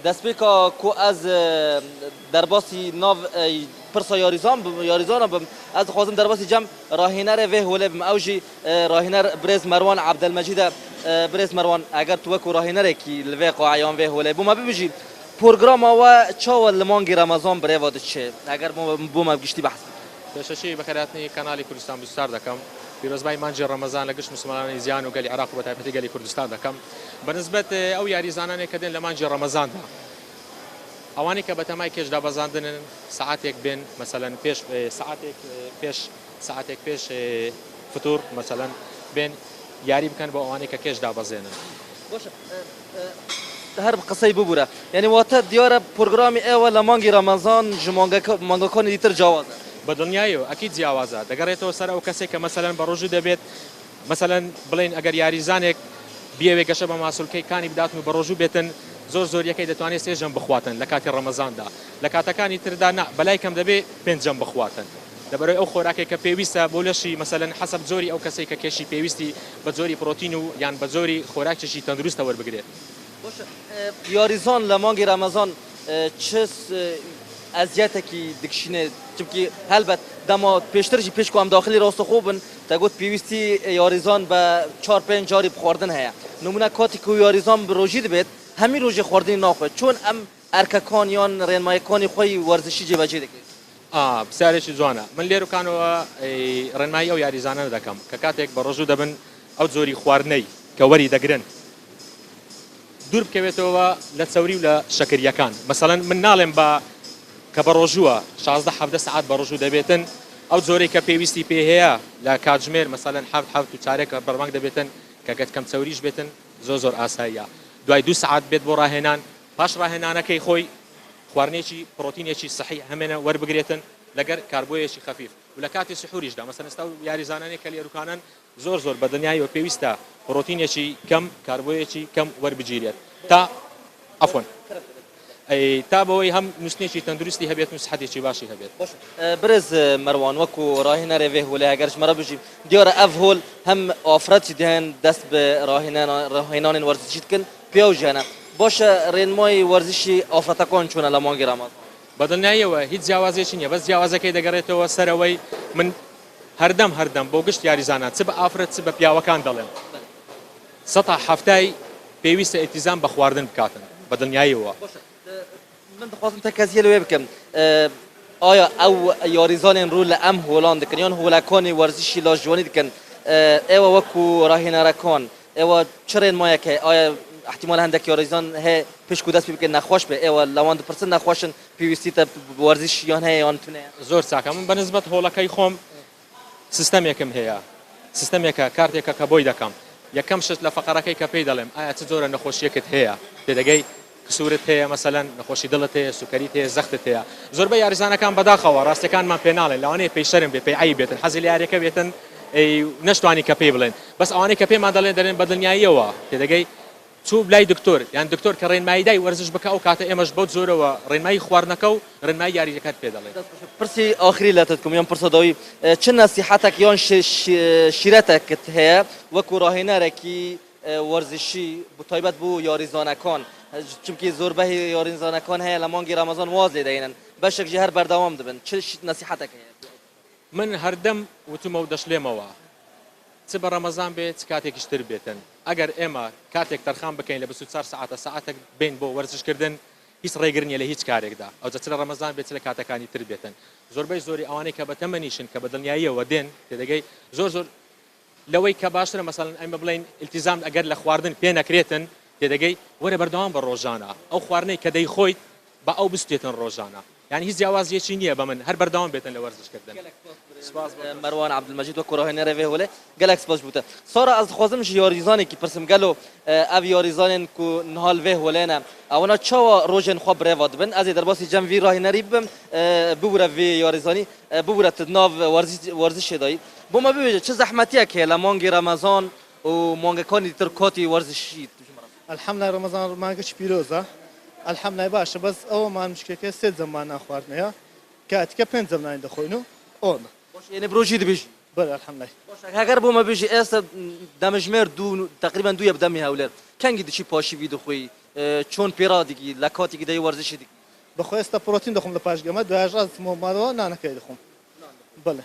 دست پیکا کو از درباسی ناو پرسا یاریزان بم از خوازم درباسی جم راهینر و هوله بم اوجی راهینر برز مروان عبدالمجید برز مروان اگر تو کو راهینر کی لوی قاعیان و هوله بم ببجی پروگرام و چاو لمانگی رمضان بره واد چه اگر بم گشتی بحث دششی بخیراتنی کانالی کردستان بستار دکم پیروزبای مانجی رمضان لگش مسلمانان زیان و گلی عراق و تایفتی گلی کردستان دکم بنسبت او یاریزانانی کدین لمانجی رمضان ده اوانی که بتمای کش دا بزاندن ساعتك بين مثلا پیش ساعتك پیش فطور مثلا بين یاری بکن با اوانی که کش دا بزنن باشه هر قصه ببوره یعنی وقت دیار پروگرام اول لمانگی رمضان مانگا کانی دیتر جوازه بدنیایو اكيد جیاوازه دەگەڕێتەوە سەر ئەو کەسێک کە مەسەلەن بە ڕۆژوو دەبێت مەسەلەن بڵین ئەگەر یاریزانێک بیاوێ گەشە بە ماسوولکەی کانی بداتن و بە ڕۆژوو بێتن زۆر یەکەی دەتوانێت سێژەم بخواتن لە کاتی ڕەمەزاندا لە کاتەکانی تردا بەلای کەم دەبێت پێنجەم بخواتن لەبەرەوەی ئەو خۆراکێک کە پێویستە بۆ لەشی مەسەلەن حەسەب زۆری ئەو کەسێک کە کێشی پێویستی بە زۆری پرۆتین و یان بە زۆری خۆراکێکی تەندروستە وەربگرێت یاریزان لە مانگی ڕەمەزان چه ئەزیەتێکی دکشینێ چونکی هەلبەت دەما پێشترژی پێشکو ئەم داخلی ڕاستە خوبن دەگوت پێویستی یاریزان بە 4-5 جاری بخواردن هەیە نمونە کاتی کو یاریزان بە ڕۆژی دەبێت هەمی ڕۆژی خواردنی ناخوێت چۆن ئەم ئەرکەکان یان ڕێنمایەکانی خۆی وەرزشی جێبەجێ دەکەیت پرسیارێکی جوانە من لێرەکانەوە ڕێنمایی ئەو یاریزانە دەکەم کە کاتێک بە ڕۆژوو دەبن ئەو جۆری خواردنەی کە وەری دەگرن دوور بکەوێتەوە لە چەوری و لە شەکریەکان مەسەلەن من ناڵێم بە کە بە ڕۆژووە 16-17 ساعت بە ڕۆژوو دەبێتن ئەو جۆرەی کە پێویستی پێ هەیە لە کاتژمێر مەسەلەن 7 و چارێکە بەرمانگ دەبێتن کە گەت کەم چەوریش بێتن زۆر ئاساییە دوای 2 ساعت بێت بۆ ڕاهێنان پاش ڕاهێنانەکەی خۆی خواردنێکی پرۆتینێکی صحیح هەمێنە وەربگرێتن لەگەر کاربۆیەکی خەفیف و لە کاتی سحوریشدا مەسەلەن ئێستا یاریزانانێک کە لێروکانن زۆر بە دنیایەوە پێویستە پرۆتینێکی کەم کاربۆیەکی کەم وەربگیرێت تا عفوا تا بەوەی هەم نووسنێکی تەندروستی هەبێت و سحەتێکی باشی هەبێت برز مروان وەکو ڕاهێنەرێ وێ هۆلە ئەگەرش مەرە بژی دیارە ئەف هۆل هەم ئافرەتی دێن دەست بە ڕاهێنانên وەرزشی دکن پێ و ژیانە باشە ڕێنمای وەرزشی ئافرەتەکان چۆنە لە مانگی ڕەمەزان بەدڵنیاییەوە هیچ جیاوازێکی نییە بەس جیاوازەکەی دەگەڕێتەوە سەرەوەی من هەردەم بۆ گشت یاریزانە چ بە ئافرەت چ بە پیاوەکان دەڵێن سەتا هەفتای پێویستە ئیلتیزام بە خواردن بکاتن بەدڵنیاییەوە من دەخوازم تەکەزیە لەوێ بکەم ئایا ئەو یاریزانên ڕوو لە ئەم هۆڵان دکن یان هۆلەکانی وەرزشی لاژوانی دکن ئێوە وەکو ڕاهێنەرەکان ئێوە چ ڕێنمایەکە ئایا احتیمال هەندێک یاریزان هەیە پێشکو دەست پێ بکەن نەخۆش بێ ئێوە لەوان دپرسن نەخۆشن پێویستیتە وەرزش یان هەیە یان تونەیە زۆر چاکە من بەنسبەت هۆڵەکەی خۆم سیستەمێکم هەیە سیستەمێکە کارتێکە کە بۆی دەکەم یەکەم شت لە فەقەرەکەی کە پێی دەڵێم ئایا چ جۆرە نەخۆشیەکت هەیە تێدەگەی کسورت هەیە مەسەلەن نەخۆشی دڵت هەیە سوکەریت هەیە زەختت هەیە زۆربەی یاریزانەکان بەداخەوە ڕاستیەکانمان پێ ناڵێن لەوانەیە پێی شەرم بێ پێی عیب بێتن حەزی لە یاریەکە بێتن نەشتوانی کە پێی بڵێن بەس ئەوانەی کە پێمان دەڵێن بەدڵنیاییەوە تێدەگەی چوو لای دکتۆر یان دکتۆر کە ڕێنماییدای وەرزش بکە ئەو کاتە ئێمەش بەو جۆرەوە ڕێنمایی خواردنەکە و ڕێنمایی یاریەکەت پێ دەڵێن پرسی ئاخری لەتت کۆم یان پرسەداوی چ نەسیحەتێک یان شیرەتێکت هەیە وەکو ڕاهێنەرێکی وەرزشی تایبەت بۆ یاریزانەکان چونکی زۆربەی یاریزانەکان هەیە لە مانگی ڕەمەزان واز لێ دەهێنن بەشێکی هەر بەردەوام دەبن چ نەسیحەتێک هەیە من هەردەم وتمە و دەشلێمەوە چ بە ڕەمەزان بێت چ کاتێکیش تر بێتن ئەگەر ئێمە کاتێک تەرخان بکەین لە 24 ساعتە ساعتێک بین بۆ وەرزشکردن هیچ ڕێگرنیە لە هیچ کارێکدا ئەو چ لە ڕەمەزان بێت لە کاتەکانی تر بێتن زۆربەی زۆری ئەوانەی کە بەتەمەنیشن کە بە دڵنیاییەوە دێن تێدەگەی زۆر لەوەی کە باشترە مەسەڵەن ئەمە بڵین ئیلتیزام ئەگەر لە خواردن پێ نەکرێتن تێدەگەی وەرە بەردەوام بە ڕۆژانە ئەو خواردنەی کە دەیخۆیت بە ئەو بستێتن ڕۆژانە یعنی هیچ جیاوازیەکی نییە بە من هەر بەردەوام بێتن لە وەرزشکردن. مروان عبدالمجید وەکو ڕاهێنەرە vê holê gelek spas bûte. Sara ez dixwazim ji yarizanekî pirsim gelo ev yarizanên ku nihal vê holê ne ewna çawa rojên xwe birêva dibin ez ê derbasî cem vî rahînerî bibim bibûre vê yarizanî bibûre tu nav werzişê dayî. Bo me bibêje çi zehmetiyek heye li mangê Remezan û mangekanî tir katî werzişî. الحمله رمضان مانگەی پیرۆزە الحمله باشە بەس ئەوەمان مشکەکە سێ زەمان ناخواردنەیە کاتیکە پێنج زەمانی دەخۆین و ئۆن یعنی برۆژی دەبێژی بەڵێ الحمله هەگەر بۆ me bêjî ئێستا demejmêr teqrîben dû yeb demê hewlêr kengî diçî paşî vî dixwî çۆn pêra dikî li katikî deyî werzişê dikî بەخۆ ئێستا پرۆتین دەخۆم لە پاشگەمە دوای ڕاست مۆماەوە نانەکەی دەخۆم بڵێ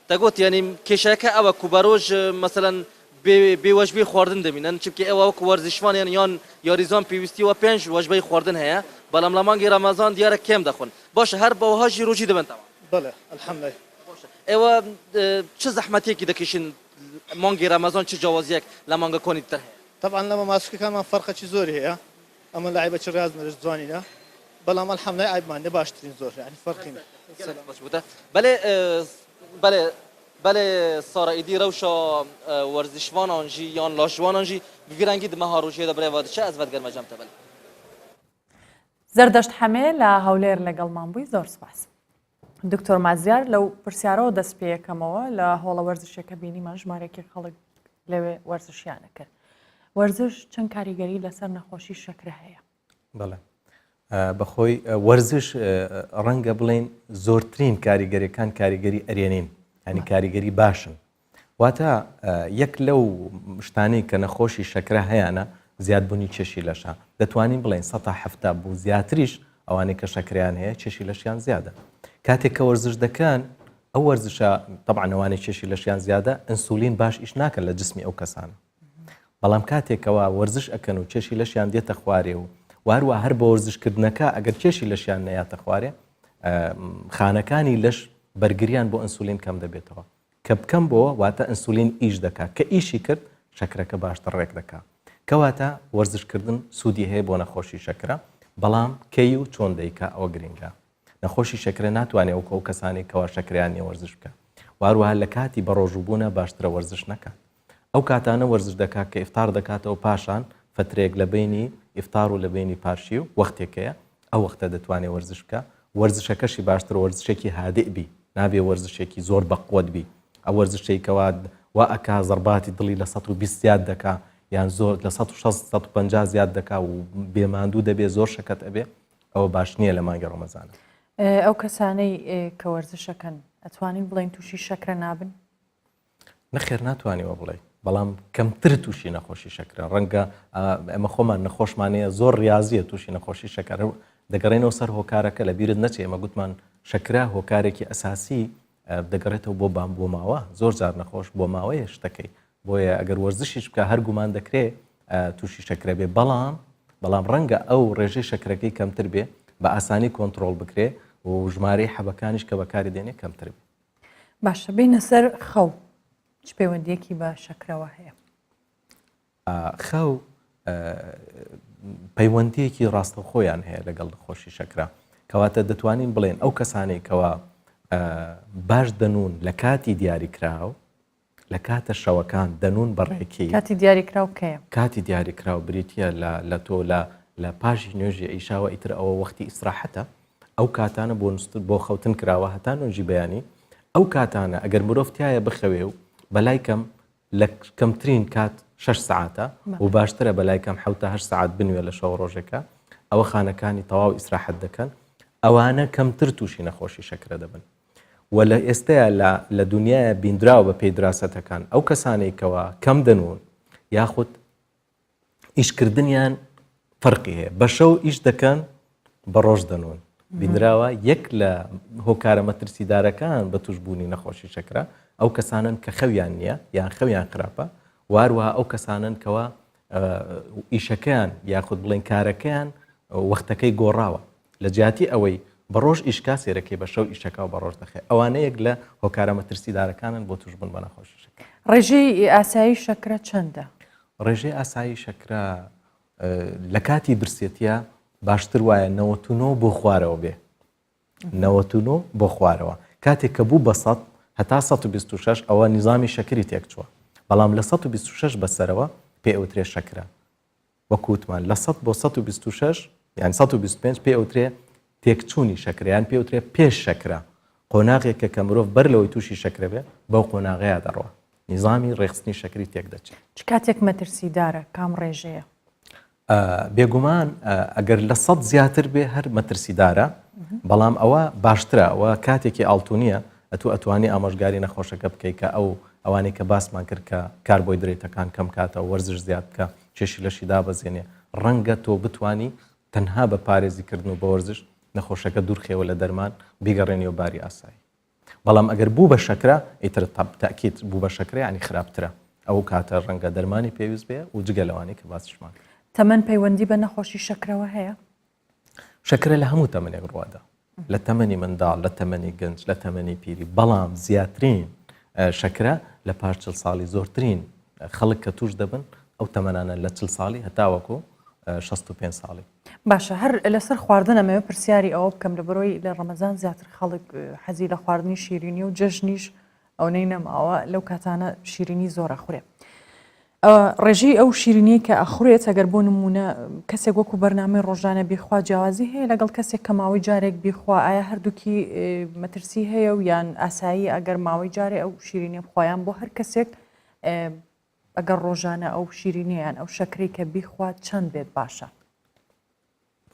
te got yanî kêşeyeke ew e ku beroj meselan bê wejbê xwardin demînin çimkî ew wek werzişvanên yan yarizan pêwîstî we pênc wejbeyê xwardin heye belam li mangê Remezan diyarek kêm dixwin baş her bawiha jî rojî dibin tamam بڵێ الحمله ئێوە çi zehmetiyekî dikişin mangê Remezan çi cawaziyek li manga konî tir heye طبعا لەمە ماسکەکانمان فەرقەکی زۆری هەیە ئەمە لە عیبەتی ڕاز نەرش جوانینە بەڵام الحمله عیبمانێ باشترین زۆر ینی فەرقی بەێ سارا ئیدی rewşa werzişvanan jî yan laşwanan jî bivîrengî di meha rojiyê de birêva diçe ez vedgerme cem te bel زەردەشت حەمێ لە هەولێر لەگەڵمان بووی زۆر سپاس. دکتۆر مازیار لەو پرسیارەوە دەست پێیەکەمەوە لە هۆڵە وەرزشەکە بینیمان ژمارێکی خەڵک لەوێ وەرزشیانە کرد. وەرزش چەند کاریگەری لەسەر نەخۆشی شەکرە هەیە؟ بەڵێ بەخۆی وەرزش ڕەنگە بڵێن زۆرترین کاریگەریەکان کاریگەری ئەرێنین ینی کاریگەری باشن. واتە یەک لەو شتانەی کە نەخۆشی شەکرە هەیەە زیادبوونی چێشی لەشە دەتوانین بڵێن ١٧ بوو زیاتریش ئەوانەی کە شەکریان هەیە چێشی لەشیان زیادە. کاتێک کە وەرزش دەکەن ئەو وەرزشە طبعاەوانەی چێشی لەشیان زیادە ئەنسولین باش ئیش ناکەن لە جسمی ئەو کەسانە. بەڵام کاتێکەوە وەرزش ئەکەن و چێشی لەشیان دێتە خوارێ و واروە هەر بە وەرزشکردنەکە ئەگەر چێشی لەشیان نەیاتە خوارێ خانەکانی لەش بەرگریان بۆ ئەنسولین کەم دەبێتەوە کە بکەم بۆ واتە ئەنسولین ئیش دەکات کە ئیشی کرد شەکرەکە باشتر ڕێک دەکات. کەواتە وەرزشکردن سوودی هەیە بۆ نەخۆشی شەکرە بەڵام کەی و چۆن دەیکا ئەوە گرنگە. نەخۆشی شەکرە ناتوانێت وەکو ئەو کەسانی کەوا شەکریان نیە وەرزش بکە واروها لە کاتی بەڕۆژوبوونە باشترە وەرزش نەکات. ئەو کاتانە وەرزش دەکات کە ئیفتار دەکاتەوە پاشان فترێک لە بینی ئیفتار و لە بینی پاشی و وەختێکەیە ئەو وەختە دەتوانێت وەرزش بکە وەرزشەکەشی باشتر وەرزشێکی هادئ بی نابێ وەرزشێکی زۆر بەقوت بی ئەو وەرزشەیەکەوە وا ئەکا زەرباتی دڵی لە 120 زیاد دەکا یان زۆر لە 150 زیاد دەکا و بێماندوو دەبێ زۆر شەکەت ئەبێ ئەوە باش نییە لە مانگە ڕۆمەزانە. ئەو کەسانەی کە وەرزشەکەن ئەتوانین بڵین تووشی شەکرە نابن؟ نەخێر ناتوانیوە بڵێ بەڵام کەمتر تووشی نەخۆشی شەکرە ڕەنگە ئەمە خۆمان نەخۆشمانەیە زۆر ریاضیە تووشی نەخۆشی شەکرە دەگەڕێنەوە سەر هۆکارەکە لە بیرت نەچێ ئەمە گوتمان شەکرا هۆکارێکی ئەساسی دەگەڕێتەوە بۆ بام بۆ ماوە زۆر جار نەخۆش بۆ ماوەیە شتەکەی بۆیە ئەگەر وەرزشیش بکە هەر گومان دەکرێت تووشی شەکرە بێ بەڵام ڕەنگە ئەو ڕێژەی شەکرەکەی کەمتر بێ بە ئاسانی کۆنتترۆل بکرێ و ژمارەی حەبەکانیش کە بەکاری دێنێ کەمتر بێ. باشە بینە سەر خەو چ پەیوەندیەکی بە شەکرەوە هەیە؟ خەو پەیوەندیەکی ڕاستەوخۆیان هەیە لەگەڵ خۆشی شەکرا کەواتە دەتوانین بڵێن ئەو کەسانەی کەوا باش دەنون لە کاتی دیاریکراو لە کاتە شەوەکان دەنون بەڕێکی کاتی دیاریکراو کەیە کاتی دیاریکراو بریتە لە تۆ لە پاشی نوێژی ئیشاوە ئیتر ئەوە وەختی ئیسراحەتە ئەو کاتانە بۆ خەوتن کراوە هەتا نوێژی بەیانی ئەو کاتانە ئەگەر مرۆڤتیایە بخەوێ و بەلای کەم لە کەمترین کات 6 ساعتە و باشترە بەلای کەم 7 ساعت بنوێ لە شەو ڕۆژەکە ئەوە خانەکانی تەواو ئیسراحەت دەکەن ئەوانە کەمتر تووشی نەخۆشی شەکرە دەبن و لە ئێستەیە لە دنیاە بیندراوە بە پێی دراستەکان ئەو کەسانێکەوە کەم دەنون یاخود ئیشکردنیان فەرقی هەیە بە شەو ئیش دەکەن بە ڕۆژ دەنون بیندراوە یەک لە هۆکارە مەترسیدارەکان بە توشبوونی نەخۆشی شەکرە ئەو کەسانن کە خەویان نییە یان خەویان خراپە واروها ئەو کەسانن کەوە ئیشەکەیان یاخود بڵێن کارەکەیان وەختەکەی گۆڕاوە لە جیاتی ئەوەی بە ڕۆژ ئیشکا سێرەکەی بە شەو ئیشەکە و بە ڕۆژ دەخێت ئەوانە یەک لە هۆکارە مەترسیدارەکانن بۆ توشبوون بە نەخۆشی شەکرە. ڕێژەی ئاسایی شەکرە چەندە؟ ڕێژەی ئاسایی شەکرە لە کاتی برسێتیە باشتر وایە 99 بۆ خوارەوە بێ 99 بۆ خوارەوە کاتێک کە بوو بە 100 هەتا 126 ئەوە نظامی شەکری تێکچووە بەڵام لە 126 بەسەرەوە پێ ئەوترێ شەکرە وەکوتمان لە 100 بۆ 126 یان 125 پێ ئەوترێ تێکچوونی شەکریان پێ ئەوترێ پێش شەکرە قۆناغێکە کە مرۆڤ بەر لەوەی تووشی شەکرە بێ بەو قۆناغەیە دەڕۆە نظامی ڕێخستنی شەکری تێک دەچێت چ کاتێک مەترسیدارە کام ڕێژەیە بێگومان ئەگەر لە 100 زیاتر بێ هەر مەترسیدارە بەڵام ئەوە باشترە ئەوە کاتێکی ئاڵتونیە ئەتوانی ئامۆژگاری نەخۆشەکە بکەیت کە ئەوانەی کە باسمان کرد کە کاربۆیدرێتەکان کەم کاتەوە وەرزش زیاد بکە کێشی لەشی دابەزێنێ ڕەنگە تۆ بتانی تەنها بە پارێزیکردن و بە وەرزش نەخۆشەکە دوورخێەوە لە دەرمان بیگەڕێنەوە باری ئاسایی بەڵام ئەگەر بوو بە شەکرە ئیتر تاکیت بوو بە شەکرە ینی خراپترە ئەو کاتە ڕەنگە دەرمانی پێویست بێ و جگە لەوانەی کە باسیشمان تەمەەن پەیوەندی بە نەخۆشی شەکرەوە هەیە شەکرە لە هەموو تەمەنێک ڕوادا لە تەمەنی منداڵ لە تەمەنی گەنج لە تەمەنی پیری بەڵام زیاترین شەکرە لە پاش 40 ساڵی زۆرترین خەڵک کە توش دەبن ئەو تەمەنانە لە 40 ساڵی هەتاوەکو 65 ساڵی باشە هەر لەسەر خواردن ئەمەوە پرسیاری ئەوە بکەم لە بەرۆی لە ڕەمەزان زیاتر خەڵک حەزی لە خواردنی شیرینی و جەژنیش ئەو نەی نەماوە لەو کاتانە شیرینی زۆر ئەخورێ ڕێژەی ئەو شیرینی کە ئەخورێت ئەگەر بۆ نمونە کەسێک وەکو بەرنامەی ڕۆژانە بیخوا جیاوازی هەیە لەگەڵ کەسێک کە ماوەی جارێک بیخوا ئایا هەردووکی مەترسی هەیە و یان ئاسایی ئەگەر ماوەی جارێ ئەو شیرینی بخوایان بۆ هەر کەسێک ئەگەر ڕۆژانە ئەو شیرینیان ئەو شەکری کە بیخوا چەند بێت باشە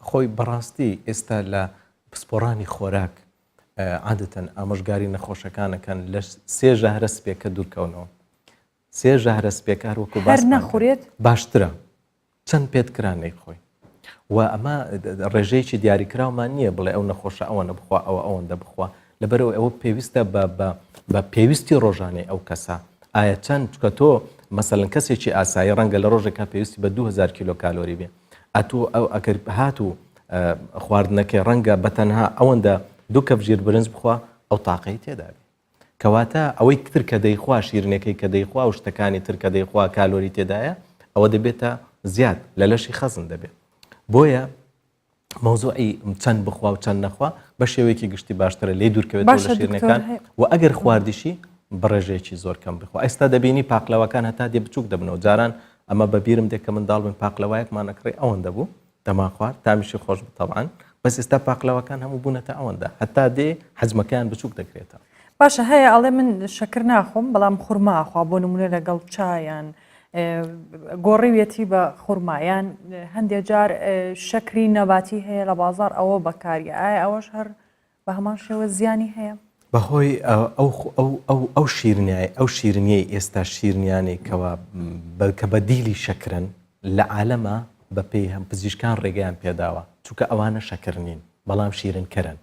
خۆی بەڕاستی ئێستا لە پسپۆڕانی خۆراک عادەتەن ئامۆژگاری نەخۆشەکانەکەن لە 3 ژەهرە سپێکە دوورکەونەوە 3 ژەهرە سپێکار وەکو هەر نەخورێت باشترە چەند پێتکرانەی خۆی و ئەمە ڕێژەیەکی دیاریکراومان نییە بڵێ ئەو نەخۆشە ئەوەنە بخوا ئەوەندە بخوا لەبەرەوە ئەوە پێویستە بە پێویستی ڕۆژانەی ئەو کەسە ئایا چەند چکە تۆ مەسەڵەن کەسێکی ئاسایی ڕەنگە لە ڕۆژێکا پێویستی بە 2000 کیلۆ کالۆری بێ ئەتوو ئەو ئەگەر هاتوو خواردنەکەی ڕەنگە بەتەنها ئەوەندە 2 کەپ ژیر برنج بخوا ئەو تاقەی تێدا بێ کەواتە ئەوەی تر کە دەیخوا شیرنەکەی کە دەیخوا و شتەکانی تر کە دەیخوا کالۆری تێدایە ئەوە دەبێتە زیاد لە لەشی خەزن دەبێت بۆیە مەوزوعی چەند بخوا و چەند نەخوا بە شێوەیەکی گشتی باشترە لێ دوورکەوێتەوە لە شیرنەکان و ئەگەر خواردیشی بڕێژەیەکی زۆر کەم بخوا ئێستا دەبینی پاقلەوەکان هەتا دێ بچووک دەبنەوە جاران ئەمە بەبیرم دێک کە منداڵ بن پاقلەوەیەکمان نەکڕێ ئەوەندە بوو دەما خوارد تامیشی خۆش بتەوان بەس ئێستا پاقلەوەکان هەموو بوونەتە ئەوەندە هەتا دێ حەجمەکان بچووک دەکرێتەوە باشە هەیە ئەڵێ من شەکر ناخۆم بەڵام خورما ئەخوا بۆ نمونە لەگەڵ چایان گۆڕیوێتی بە خورمایان هەندێک جار شەکری نەباتی هەیە لە بازار ئەوە بەکاریە ئایا ئەوەش هەر بە هەمان شێوە زیانی هەیە بەهۆی ئەو شیرنیەی ئێستا شیرنیانی کە بەدیلی شەکرن لە عالەمە بە پێی هەم پزیشکان ڕێگەیان پێداوە چونکە ئەوانە شەکر نین بەڵام شیرنکەرن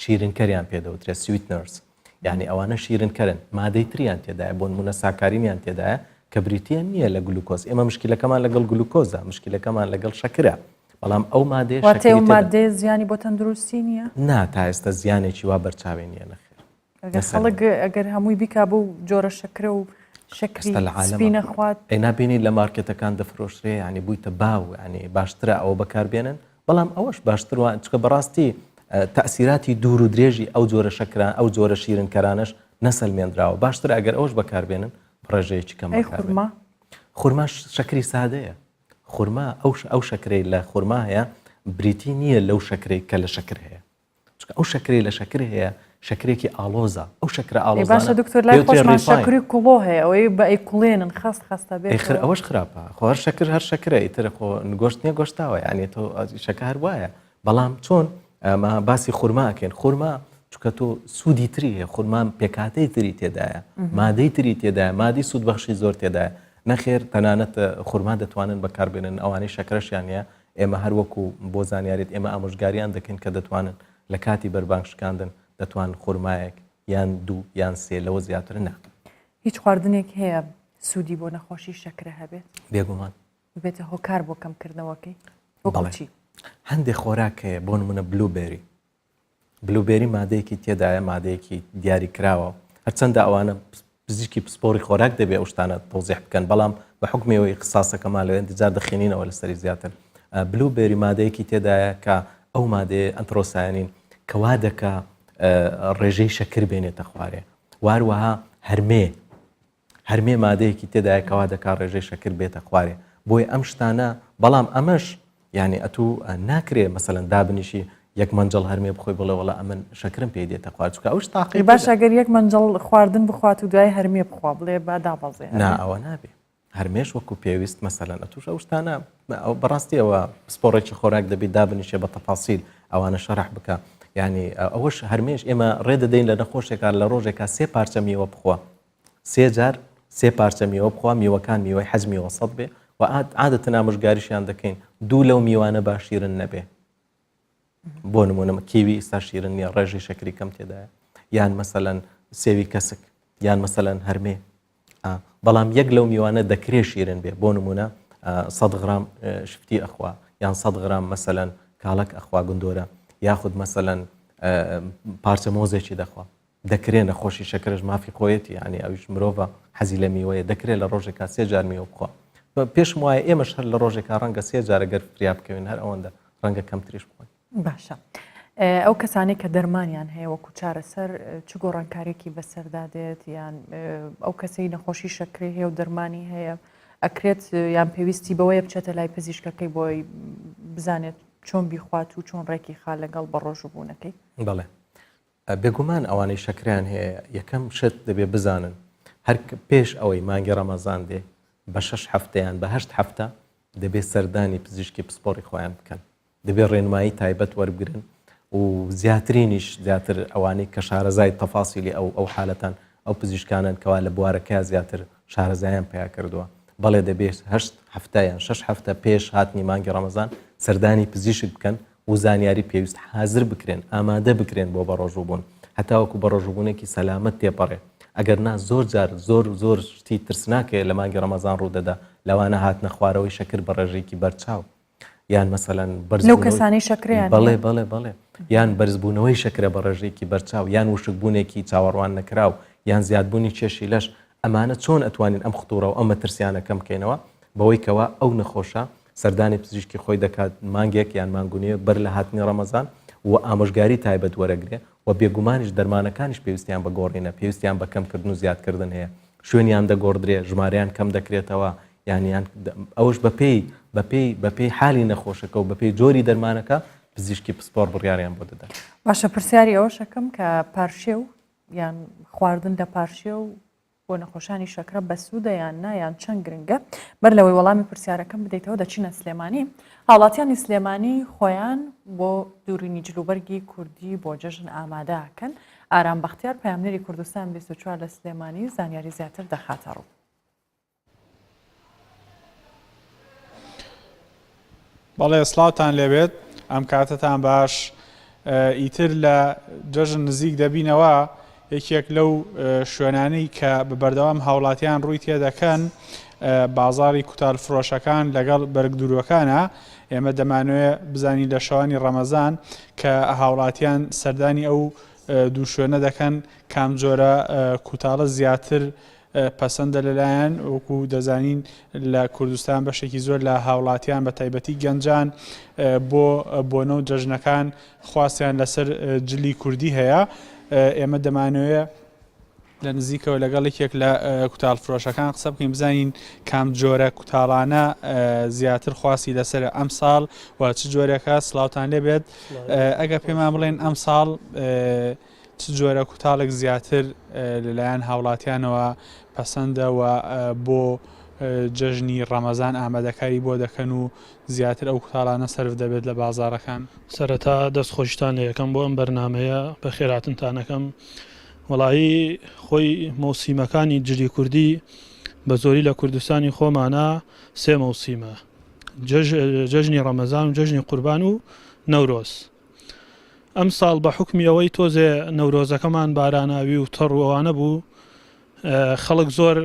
شیرنکەریان پێدەوترێت سویتنەرز یعنی ئەوانە شیرنکەرن مادەی تریان تێدایە بۆ نمونە ساکارینیان تێدایە کە بریتیان نییە لە گلوکۆز ئێمە مشکلەکەمان لەگەڵ گلوکۆزە مشکلەکەمان لەگەڵ شەکرە بەڵام ئەو مادەی مادەی زیانی بۆ تەندروستی نییە نا تا ئێستا زیانێکی وا بەرچاوی نییە نەخێر خەڵک ئەگەر هەمووی بیکا بۆ جۆرە شەکرە و شەکری سپی نەخوات نابینی لە مارکێتەکان دەفرۆشرێ ینی بوویتە باو ینی باشترە ئەوە بەکاربێنن بەڵام ئەوەش باشتر چکە بەڕاستی تەأسیراتی دوور و درێژی ئەو جۆرە شەکران ئەو جۆرە شیرنکەرانش نەسەلمێنراوە باشتر ئەگەر ئەوش بەکاربێنن ڕێژەیەکی کەم خورما خورما شەکری سادەیە خورما ئەو شەکرەی لە خورما هەیە بریتی نییە لەو شەکرەی کە لە شەکر هەیە چکە ئەو شەکرەی لە شەکر هەیە شەکرێکی ئالۆزە ئەو شەکرە ئالۆزانە باشە دکتۆر لای خۆشمان شەکری کوڵۆ هەیە ئەوەی بە ئەیکوڵێنن خەستە بێت خر ئەوەش خراپە خۆ هەر شەکر هەر شەکرە ئیتر خۆ گۆشت نییە گۆشتاوە یعنی تۆ شەکە هەر وایە بەڵام چۆن باسی خورماکەین خورما چکە تۆ سوودی تری هەیە خورما پێکاتەی تری تێدایە مادەی تری تێدایە مادی سوودبەخشی زۆر تێدایە نەخێر تەنانەت خورما دەتوانن بەکاربێنن ئەوانەی شەکرەشیانە ئێمە هەر وەکو بۆ زانیاریت ئێمە ئامۆژگاریان دەکەین کە دەتوانن لە کاتی بەربانگ شکاندن دەتوان خورمایەک یان 2 یان 3 لەوە زیاتر نا هیچ خواردنێک هەیە سوودی بۆ نەخۆشی شەکرە هەبێت بێگومان بێتە هۆکار بۆ کەمکردنەوەکەی وەکوچی هەندێک خۆراک هەیە بۆ نمونە بلوبێری مادەیەکی تێدایە مادەیەکی دیاری کراوە هەرچەندە ئەوانە پزیشکی پسپۆری خۆراک دەبێ ئەو شتانە تۆزیح بکەن بەڵام بە حکمەوەی اختصاسەکەمان لەوێ انتجار دەخێنینەوە لەسەری زیاتر بلوبێری مادەیەکی تێدایە کە ئەو مادەیە ئەنترۆسایانین کەوا دەکا ڕێژەی شەکر بێنێتە خوارێ واروەها هەرمێ مادەیەکی تێدایە کەوا دەکا ڕێژەی شەکر بێتە خوارێ بۆی ئەم شتانە بەڵام ئەمەش یعنی ئەتوو ناکرێ مەسەلەن دابنیشی یەک منجڵ هەرمێ بخۆی بڵێ وڵا ئەمن شەکرم پێ دێتە خوارد چکە ئەوش تاقی باش ئەگەر یەک منجڵ خواردن بخوات و دوای هەرمێ بخوا بڵێ با دابەزێ نا ئەوە نابێ هەرمێش وەکو پێویست مەسەلەن ئەتوش ئەو شتانە بەڕاستی ئەوە سپۆڕێکی خۆراک دەبێت دابنیشێ بە تەفاسیل ئەوانە شەرح بکە یعنی ئەوەش هەرمێش ئێمە ڕێدەدەین لە نەخۆشێکار لە ڕۆژێکا 3 پارچە میوە بخوا 3 جار 3 پارچە میوە بخوا میوەکان میوەی حەزمی وەسەط بێ و عادەتەن ئامۆژگاریشیان دەکەین 2 لەو میوانە باشیرن نەبێ بۆ نمونە کیوی ئێستا شیرن نییە ڕێژی شەکری کەم تێدایە یان مەسەلەن سێوی کەسک یان مەسەلەن هەرمێ بەڵام یەک لەو میوانە دەکرێ شیرن بێ بۆ نمونە 100 غرام شفتی ئەخوا یان 100 غرام مەسەلەن کاڵک ئەخوا گندۆرە یاخود مەسەلەن پارچە مۆزێکی دەخوا دەکرێ نەخۆشی شەکرش مافی خۆیەتی ینی ئەویش مرۆڤە حەزی لە میوەیە دەکرێت لە ڕۆژێکا 3 جار میوە بخوا پێشم وایە ئێمەش هەر لە ڕۆژێکا ڕەنگە 3 جارە گەر فریا بکەوین هەر ئەوەندە ڕەنگە کەمتریش بخۆین باشە ئەو کەسانی کە دەرمانیان هەیە وەکو چارەسەر چ گۆڕانکارێکی بەسەردادێت یان ئەو کەسەی نەخۆشی شەکری هەیە و دەرمانی هەیە ئەکرێت یان پێویستی بەوەیە بچێتە لای پزیشکەکەی بۆی بزانێت چۆن بیخوات و چۆن ڕێکی خال لەگەڵ بە ڕۆژوبوونەکەی بەڵێ بێگومان ئەوانەی شەکریان هەیە یەکەم شت دەبێ بزانن هەر پێش ئەوەی مانگی ڕەمەزان دێ بە 6 هەفتەیان بە 8 هەفتە دەبێت سەردانی پزیشکی پسپۆڕی خۆیان بکەن دەبێت ڕێنمایی تایبەت وەربگرن و زیاترینیش زیاتر ئەوانەی کە شارەزای تەفاسیلی ئەو حالەتان ئەو پزیشکانن کەوا لە بوارەکە زیاتر شارەزایان پیا کردووە بەڵێ دەبێت 8 هەفتەیان 6 هەفتە پێش هاتنی مانگی ڕەمەزان سەردانی پزیشک بکەن و زانیاری پێویست حازر بکرێن ئامادە بکرێن بۆ بەڕۆژوبوون هەتاوەکو بەڕۆژوبوونێکی سەلامەت تێپەڕێ ئەگەر نا زۆر جار زۆر شتی ترسناکێ لە مانگی ڕەمەزان ڕوودەدا لەوانە هاتنە خوارەوەی شەکر بە ڕێژێکی بەرچاو یان مەسەلەن لەو کەسانی شەکریان بەڵێ یان بەرزبوونەوەی شەکرە بە ڕێژێکی بەرچاو یان وشکبوونێکی چاوەڕوان نەکراو یان زیادبوونی کێشی لەش ئەمانە چۆن ئەتوانین ئەم خطوورە و ئەمە ترسیانە کەم بکەینەوە بەوەی کەوا ئەو نەخۆشە سەردانی پزیشکی خۆی دەکات مانگێک یان مانگونیە بەر لە هاتنی ڕەمەزان و ئامۆژگاری تایبەت وەرەگرێ و بێگومانیش دەرمانەکانیش پێویستیان بە گۆڕینە پێویستیان بە کەمکردن و زیادکردن هەیە شوێنیان دەگۆڕدرێ ژمارەیان کەم دەکرێتەوە یانیان ئەوش بەپێی حالی نەخۆشەکە و بەپێی جۆری دەرمانەکە پزیشکی پسپۆڕ بڕیاریان بۆ دەدات باشە پرسیاری ئەوە شەکەم کە پارشێ و یان خواردن لە پارشێ و بۆ نەخۆشانی شەکرە بەسوودە یان نایان چەند گرنگە بەر لەوەی وەڵامی پرسیارەکەم بدەیتەوە دەچینە سلێمانی هاوڵاتیانی سلێمانی خۆیان بۆ دوورینی جلوبەرگی کوردی بۆ جەژن ئامادەکەن ئارام بەختیار پەیامنەری کوردستان 24 لە سلێمانی زانیاری زیاتر دەخاتە ڕوو بەڵێ سڵاوتان لێبێت ئەم کاتتان باش ئیتر لە جەژن نزیک دەبینەوە یەکێک لەو شوێنانەی کە بەبەردەوام هاوڵاتیان ڕووی تێدەکەن بازاری کوتال فرۆشەکان لەگەڵ بەرگدوروەکانە ئێمە دەمانوێت بزانین لە شەوانی ڕەمەزان کە هاوڵاتیان سەردانی ئەو دوو شوێنە دەکەن کام جۆرە کوتاڵە زیاتر پەسەندە لەلایەن وەکو دەزانین لە کوردستان بەشێکی زۆر لە هاوڵاتیان بە تایبەتی گەنجان بۆنە و جەژنەکان خواستیان لەسەر جلی کوردی هەیە ئێمە دەمانوێت لە نزیکەوە لەگەڵ یەکێک لە کوتال فرۆشەکان قسە بکەین بزانین کام جۆرە کوتاڵانە زیاتر خواسی لەسەر ئەم ساڵ و چ جۆرەکە سڵاوتان لێبێت ئەگە پێمان بڵێن ئەم ساڵ چ جۆرە کوتاڵێک زیاتر لەلایەن هاوڵاتیانەوە پەسەندەوە بۆ جەژنی ڕەمەزان ئامادەکاری بۆ دەکەن و زیاتر ئەو کوتاڵانە سەرف دەبێت لە بازارەکان سەرەتا دەستخۆشتان لە یەکەم بۆ ئەم بەرنامەیە بە خێراتنتانەکەم وەڵایی خۆی مەوسیمەکانی جلی کوردی بە زۆری لە کوردستانی خۆمانە 3 مەوسیمە جەژنی ڕەمەزان و جەژنی قوربان و نەورۆز ئەم ساڵ بە حکمی ئەوەی تۆزێ نەورۆزەکەمان باراناوی و تەڕوەوانە بوو خەڵک زۆر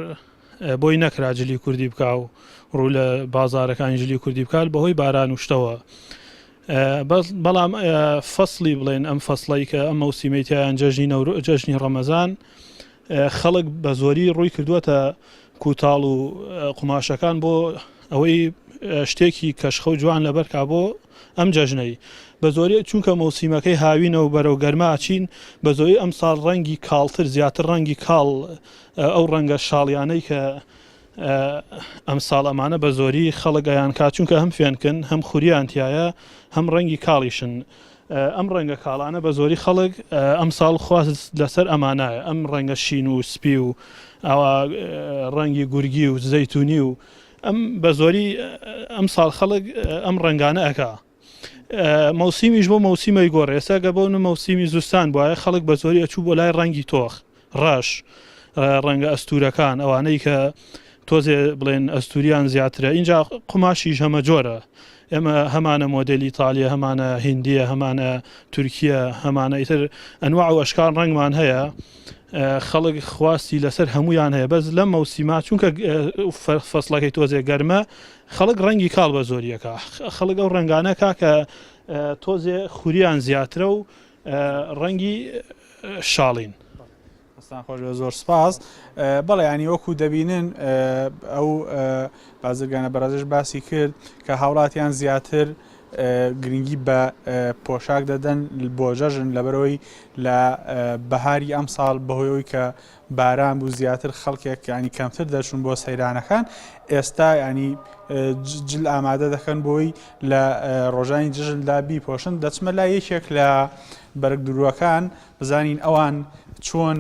بۆی نەکرا جلی کوردی بکە و ڕوو لە بازارەکانی جلی کوردی بکات بەهۆی باران وشتەوە بەڵام فەسلی بڵێن ئەم فەسڵی کە ئەم مەوسیمەیتیان جەژنی ڕەمەزان خەڵک بە زۆری ڕووی کردووەتە کوتاڵ و قماشەکان بۆ ئەوەی شتێکی کەشخە و جوان لەبەرکا بۆ ئەم جەژنەی بە زۆری چونکە مەوسیمەکەی هاوینەوە بەرەو گەرماچین بە زۆری ئەم ساڵ ڕەنگی کاڵتر زیاتر ڕەنگی کاڵ ئەو ڕەنگە شاڵیانەی کە ئەم ساڵ ئەمانە بە زۆری خەڵک ئەیان کا چونکە هەم فێنکن هەم خوریانتیایە هەم ڕەنگی کاڵیشن ئەم ڕەنگە کاڵانە بە زۆری خەڵک ئەم ساڵ خواست لەسەر ئەمانایە ئەم ڕەنگە شین و سپی و ئەوە ڕەنگی گورگی و زەیتونی و ئەم بە زۆری ئەم ساڵ خەڵک ئەم ڕنگانە ئەکا مەوسیمیش بۆ مەوسیمەی گۆڕێ ئێستا گە بۆ مەوسیمی زستان بواە خەڵک بە زۆری ئەچوو بۆ لای ڕەنگی تۆخ ڕاش ڕەنگە ئەستورەکان ئەوانەی کە تۆزێ بڵێن ئەستوریان زیاترە اینجا قماشیش هەمە جۆرە ئێمە هەمانە مۆدلی ئیتالیا هەمانە هندیە هەمانە تورکیە هەمانە ئیتر ئەنواع و ئەشکال ڕنگمان هەیە خەڵک خواستی لەسەر هەمویان هەیە بەس لەم مەوسیما چونکە فەسڵەکەی تۆزێ گەرمە خەڵک ڕەنگی کاڵ بە زۆریەکە خەڵک ئەو ڕنگانەکە کە تۆزێ خوریان زیاترە و ڕەنگی شاڵین خۆش زۆر سپاس بەڵێ ینی وەکو دەبینن ئەو بازرگانە بەڕێزش باسی کرد کە هاوڵاتیان زیاتر گرنگی بە پۆشاک دەدەن بۆ جەژن لەبەرەوەی لە بەهاری ئەم ساڵ بەهۆیەوەی کە باران بوو زیاتر خەڵکێک ینی کەمتر دەچون بۆ سەیرانەکان ئێستا ینی جل ئامادە دەکەن بۆی لە ڕۆژانی جژندا بیپۆشن دەچمە لای یەکێک لە بەرگ درووەکان بزانین ئەوان چۆن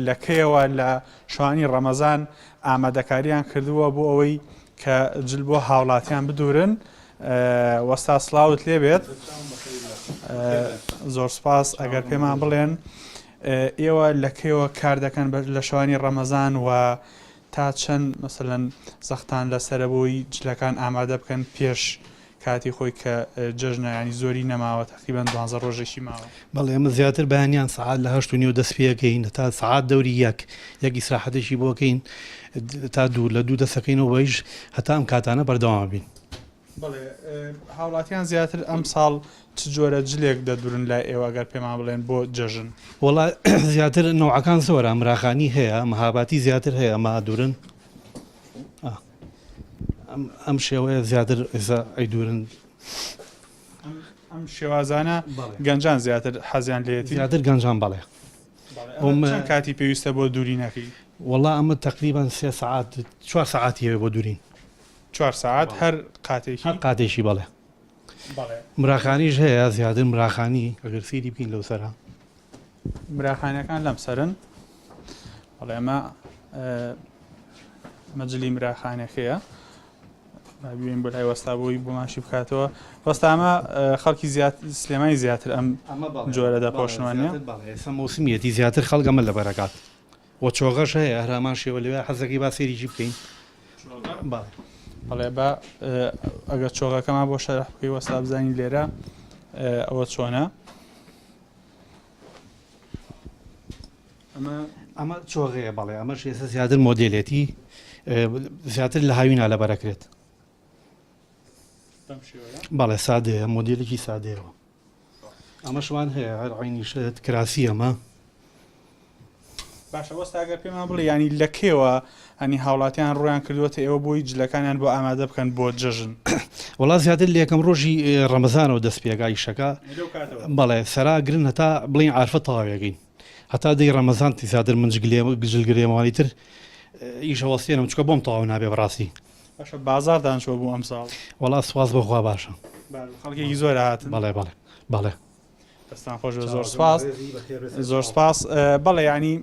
لەکەیەوە لە شوانی ڕەمەزان ئامادەکاریان کردووە بۆ ئەوەی کە جل بۆ هاوڵاتیان بدورن وەستا سڵاوت لێبێت زۆر سپاس ئەگەر پێمان بڵێن ئێوە لەکەیەوە کار دەکەن لە شوانی ڕەمەزان و تا چەند مەسەلەن زەختان لەسرە بۆی جلەکان ئامادە بکەن پێش کاتی خۆی کە جەژنەیانی زۆری نەماوە تقریبان 12 ڕۆژێکی ماوە بەڵێ ئەمە زیاتر بەیانیان سعات لە 8:30 دەست پێەکەین تا سعات دەوری یەک ئیسراحەتێکی بۆکەین تا لە 2 دەسەکەینەوە بەیش هەتا ئەم کاتانە بەردەوام بین. بڵێ هاوڵاتیان زیاتر ئەم ساڵ چ جۆرە جلێک دەدورن لای ئێوە گەر پێمان بڵێن بۆ جەژن وڵا زیاتر نەوعەکان زۆرە مراخانی هەیە مەهاباتی زیاتر هەیە ئەمە دوورن ئەم شێوەیە زیاتر ئێستا ئەیدورن ئەم شێوازانە گەنجان زیاتر حەزیان لێتی زیاتر گەنجان بەڵێ چەند کاتی پێویستە بۆ دووری نەکەی وڵا ئەمە تقریبان 3 ساعات 4 ساعتی هەیە بۆ دوورین 4 ساعت هەر قاتێکی بەڵێ مراخانیش هەیە زیاتر مراخانی ئەگەر سیری بکەین لەو سەرا مراخانەکان لەم سەرن بەڵێ ئەمە مەجلی مراخانەکەیە بابیێن بۆ لای وەستا بۆی بۆ ماشی بکاتەوە وەستا ئەمە خەڵکی سلێمانی زیاتر ئەم جۆرە دەپۆشنوانە ئێستا مۆسمیەتی زیاتر خەڵک ئەمە لە بەرەکات وە چۆغەش هەیە هەرامان شێوە لەوێ حەزەکەی با سێریجی بکەین بەڵێ بە ئەگەر چۆغەکەمان بۆ شەرح بکەی وەستا بزانین لێرە ئەوە چۆنە ئەمە چۆغەیە بەڵێ ئەمەش ئێستا زیاتر مۆدێلێتی زیاتر لە هاوینا لە بەرەکرێت بەڵێ سادەیە مۆدیلێکی سادەیەوە ئەمە شوان هەیە هەر عینیشت کراسی ئەمە باشە وەستاگەر پێمان بڵێ ینی لەکێوە هەنی هاوڵاتیان ڕویان کردوەتە ئێوە بۆی جلەکانیان بۆ ئامادە بکەن بۆ جەژن وڵا زیاتر لە یەکەم ڕۆژی ڕەمەزانەوە دەست پێگای شەکە بەڵێ سەرا گرن هەتا بڵین عارفە تەواوێگەین هەتا دەی ڕەمەزان زیاتر من گژلگرێمەوانی تر ئیشە وەستێنم چکە بۆم تەواو نابێ بەڕاستی باشە بازار دانشەوە بوو ئەم ساڵ وڵا سواز بەخوا باشە خەڵکێکی زۆر هاتن بەڵێ دەستان خۆش زۆر سپاس زۆر سپاس بەڵێ ینی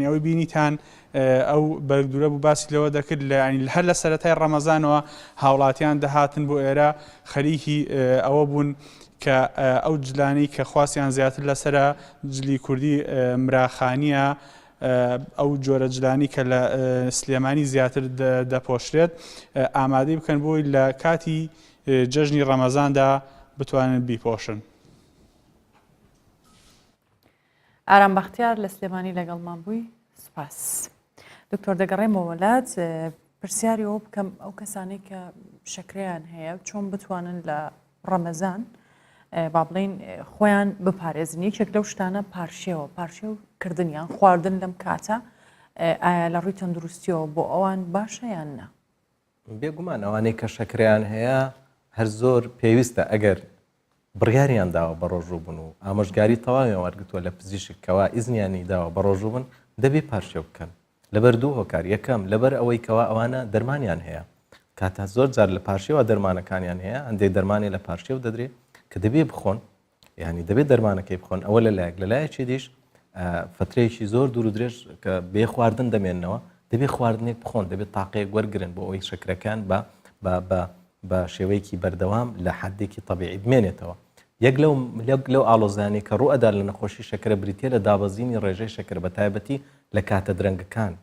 ئەوەی بینیتان ئەو بەرگدورە بوو باسی لەوە دەکرد لە ینی هەر لە سەرەتای ڕەمەزانەوە هاوڵاتیان دەهاتن بۆ ئێرە خەریکی ئەوە بوون کە ئەو جلانی کە خواستیان زیاتر لەسرە جلی کوردی مراخانیە ئەو جۆرە جلانی کە لە سلێمانی زیاتر دەپۆشرێت ئامادەی بکەن بۆی لە کاتی جەژنی ڕەمەزاندا بتوانن بیپۆشن. ئارام بەختیار لە سلێمانی لەگەڵمان بووی سپاس. دکتۆر دەگەڕێمەوە وڵات پرسیاری ئەوە بکەم ئەو کەسانەی کە شەکریان هەیە چۆن بتوانن لە ڕەمەزان با بڵین خۆیان بپارێزن یەکێک لەو شتانە پارشێ و کردنیان خواردن لەم کاتە ئایا لە ڕووی تەندروستیەوە بۆ ئەوان باشە یان نە؟ بێگومان ئەوانەی کە شەکریان هەیە هەر زۆر پێویستە ئەگەر بڕیاریان داوە بە ڕۆژوو بن و ئامۆژگاری تەواویان وەرگتووە لە پزیشکەوە ئیزنیانی داوە بە ڕۆژوو بن دەبێ پارچێ بکەن لەبەر دوو هۆکار یەکەم لەبەر ئەوەی کەوا ئەوانە دەرمانیان هەیە کاتا زۆر جار لە پارچەوە دەرمانەکانیان هەیە ئەندێک دەرمانی لە پارچێ و دەدرێت کە دەبێ بخۆن یعنی دەبێت دەرمانەکەی بخۆن ئەوە لەلایەک لەلایەکی دیش فترەیەکی زۆر دوور و درێژ کە بێ خواردن دەمێننەوە دەبێت خواردنێک بخۆن دەبێت تاقەیەک وەرگرن بۆ ئەوەی شەکرەکان بە شێوەیەکی بەردەوام لە حدێکی طبیعی بمێنێتەوە یەک لەو ئاڵۆزانی کە ڕوئەدا لە نەخۆشی شەکرە بریتە لە دابەزینی ڕێژەی شەکر بە تایبەتی لە کاتە درەنگەکان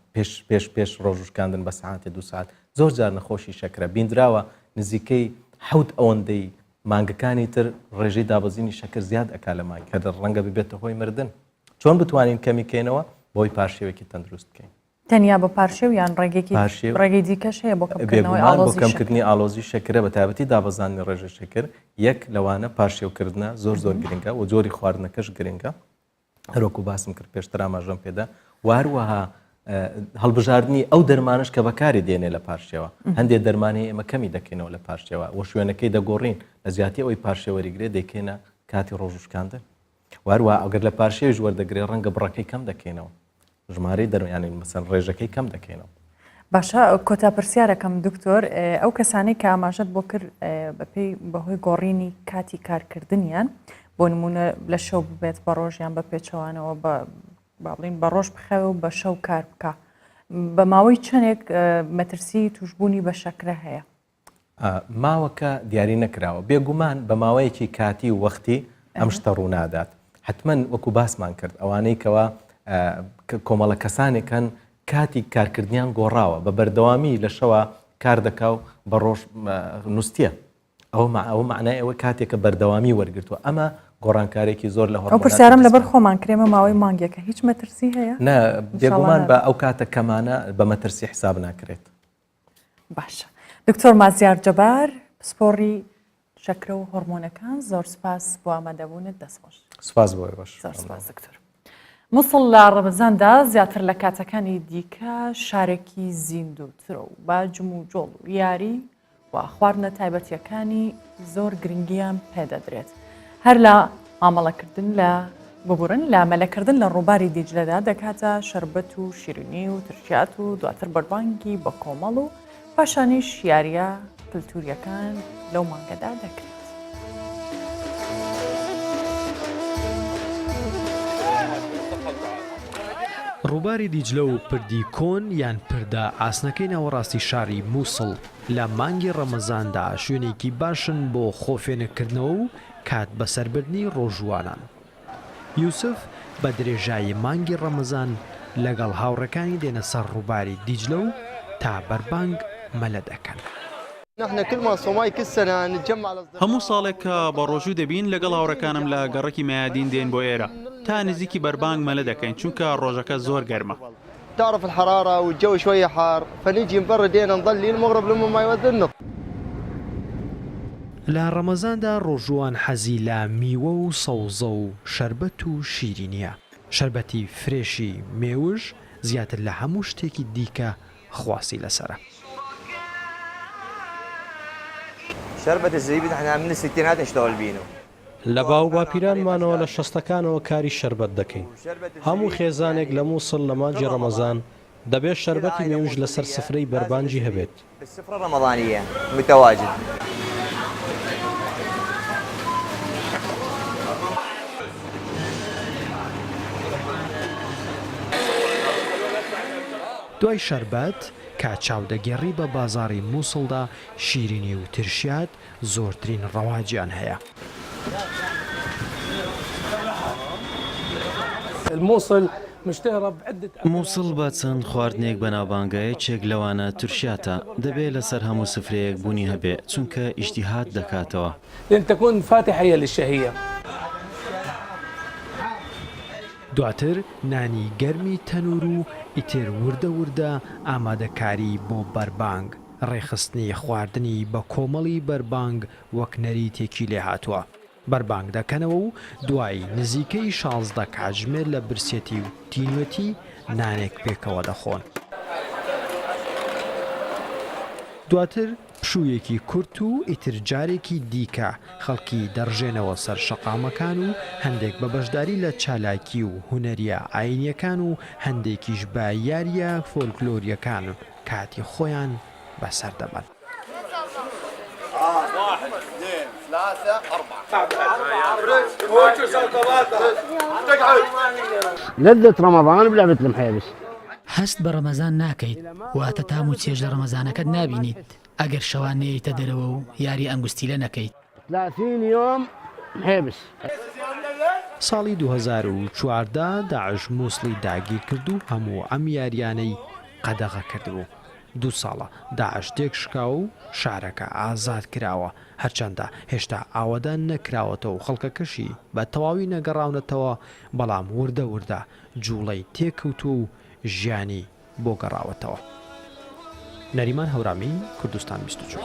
پێش ڕۆژوشکاندن بە ساعتی 2 ساعت زۆر جار نەخۆشی شەکرە بیندراوە نزیکەی 7 ئەوەندەی مانگەکانی تر ڕێژەی دابەزینی شەکر زیاد ئەکا لە مانگ کە ڕەنگە ببێتە هۆی مردن چۆن بتوانین کەمیکەینەوە بۆی پارشێوێکی تەندروست بکەین تەنیا بە پارشێو یان ڕێگەی دیکەش هەیە بۆ کەمکردنی ئالۆزی شەکرە بە تایبەتی دابەزانی ڕێژە شەکر یەک لەوانە پارشێوکردنە زۆر گرنگە و جۆری خواردنەکەش گرنگە هەروەکو باسم کرد پێشتر ئاماژەم پێدا واروەها هەڵبژاردننی ئەو دەرمانش کە بەکاری دێنێ لە پارشێوە هەندێک دەرمانی ئێمە کەمی دەکەینەوە لە پارشێوە و شوێنەکەی دەگۆڕین لە زیاتی ئەوەی پارشێوەریگرێ دەکەینە کاتی ڕۆژوشکاندن واروە ئەگەر لە پارشێوش وەردەگرێ ڕەنگە بڕەکەی کەم دەکەینەوە ژمارەی دەرمیانی مەسەن ڕێژەکەی کەم دەکەینەوە باشە کۆتا پرسیارەکەم دکتۆر ئەو کەسانەی کە ئاماژەت بۆ کرد بەپێی بەهۆی گۆڕینی کاتی کارکردنیان بۆ نمونە لە شەو ببێت بە ڕۆژیان بە پێچەوانەوە بڵین بە ڕۆژ بخەوە و بە شەو کار بکە بە ماوەی چەندێک مەترسی توشببوونی بە شەکرە هەیە ماوەکە دیاری نەکراوە بێگومان بە ماوەیەکی کاتی و وەختی ئەم شتە ڕوونادات حتمما وەکو باسمان کرد ئەوانەی کەوا کۆمەڵە کەسانێکن کاتی کارکردنیان گۆڕاوە بە بەردەوامی لە شەوە کار دەکا و بە ڕۆژ نووسە ئەو معنای ئەوە کاتێکە بەردەوامی وەرگرتووە ئەمە گۆڕانکارێکی زۆر لە ئەو پرسیارم لەبەر خۆمان کرێمە ماوەی مانگێکە هیچ مەترسی هەیە نە بێگومان بە ئەو کاتە کەمانە بە مەترسی حساب ناکرێت باشە دکتۆر مازیار جەبار پسپۆڕی شەکرە و هۆرمۆنەکان زۆر سپاس بۆ ئامادەبوونت دەستخۆش سپاس بۆ باش زۆر سپاس دکتۆر مووسڵ لە ڕەمەزاندا زیاتر لە کاتەکانی دیکە شارێکی زیندووترە و باجم و جۆڵ و یاری و خواردنە تایبەتیەکانی زۆر گرنگیان پێدەدرێت هەر لە ئامەڵەکردن لە ببورن لە مەلەکردن لە ڕووباری دیجلەدا دەکاتە شەربەت و شیرینی و ترشات و دواتر بەربانگی بە کۆمەڵ و پاشانیش یاریە کللتوریەکان لەو مانگەدا دەکرێت. ڕووباری دیجلە و پردی کۆن یان پردا ئاسنەکەی ناوەڕاستی شاری مووسڵ لە مانگی ڕەمەزاندا شوێنێکی باشن بۆ خۆفێنەکردنەوە و کات بەسەربردنی ڕۆژوانان. یوسف بە درێژایی مانگی ڕەمەزان لەگەڵ هاوڕەکانی دێنە سەر ڕووباری دیجلە و تا بەربانگ مەلە دەکەن. هەموو ساڵێک کە بە ڕۆژوو دەبین لەگەڵ هاوڕەکانم لە گەڕەکی مەیادین دێن بۆ ئێرە تا نزیکی بەربانگ مەلە دەکەین چونکە ڕۆژەکە زۆر گەرمە. تعرف الحرارة والجو شوية حار فنيجي نبرد هنا نظل المغرب لما ما يودي النط. لە ڕەمەزاندا ڕۆژوان حەزی لە میوە و سەوزە و شەربەت و شیرینیە. شەربەتی فرێشی مێوش زیاتر لە هەموو شتێکی دیکە خواسی لەسرە. شربة الزبيب احنا من الستينات نشتغل بينه. لە باو باپیرانمانەوە لە شەستەکانەوە کاری شەربەت دەکەین. هەموو خێزانێک لە مووسڵ لە مانجی ڕەمەزان دەبێت شەربەتی مێوش لەسەر سفرەی بەربانجی هەبێت. السفرة الرمضانية متواجد. دوای شەربەت کە چاودەگێڕی بە بازاڕی مووسڵدا شیرینی و ترشیات زۆرترین ڕەواجیان هەیە. مووسڵ بە چەند خواردنێک بەناوبانگایەکێک لەوانە تورشیاتە دەبێت لەسەر هەموو سفرەیەک بوونی هەبێ چونکە ئیجتیهاد دەکاتەوە. دواتر نانی گەرمی تەنور و ئیتر وردە وردە ئامادەکاری بۆ بەربانگ ڕێخستنی خواردنی بە کۆمەڵی بەربانگ وەک نەریتێکی لێ هاتووە. بەربانگ دەکەنەوە و دوایی نزیکەی 16 کاتژمێر لە برسێتی و تینوەتی نانێک پێکەوە دەخۆن. دواتر پشوویەکی کورت و ئیتر جارێکی دیکە خەڵکی دەڕژێنەوە سەر شەقامەکان و هەندێک بە بەشداری لە چالاکی و هوەریە ئاینیەکان و هەندێکیش بە یاریە فۆلکلۆریەکان کاتی خۆیان بەسەر دەبەن. لذة رمضان بلعبة المحيبس. هەست بە ڕەمەزان ناکەیت واتە تام و چێژ لە ڕەمەزانەکەت نابینیت ئەگەر شەوان نەیتە دەرەوە و یاری ئەنگوستیلە نەکەیت. 30 يوم محيبس. ساڵی 2014 داعش مووسڵی داگیر کرد و هەموو ئەم یاریانەی قەدەغە کردبوو. 2 ساڵە داعش تێک شکا و شارەکە ئازاد کراوە هەرچەندە هێشتا ئاوەدان نەکراوەتەوە و خەڵکەکەشی بە تەواوی نەگەڕاونەتەوە بەڵام وردە وردە جوڵەی تێکەوت و ژیانی بۆ گەڕاوەتەوە. نەریمان هەورامی کوردستان 24.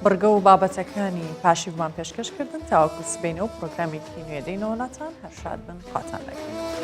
بڕگە و بابەتەکانی پاشیومان پێشکەشکردن تاوەکو سبینە و پرۆگرامی نوێدەی نەوەڵاتان هەرشاد بن خواتان لەگەڵ.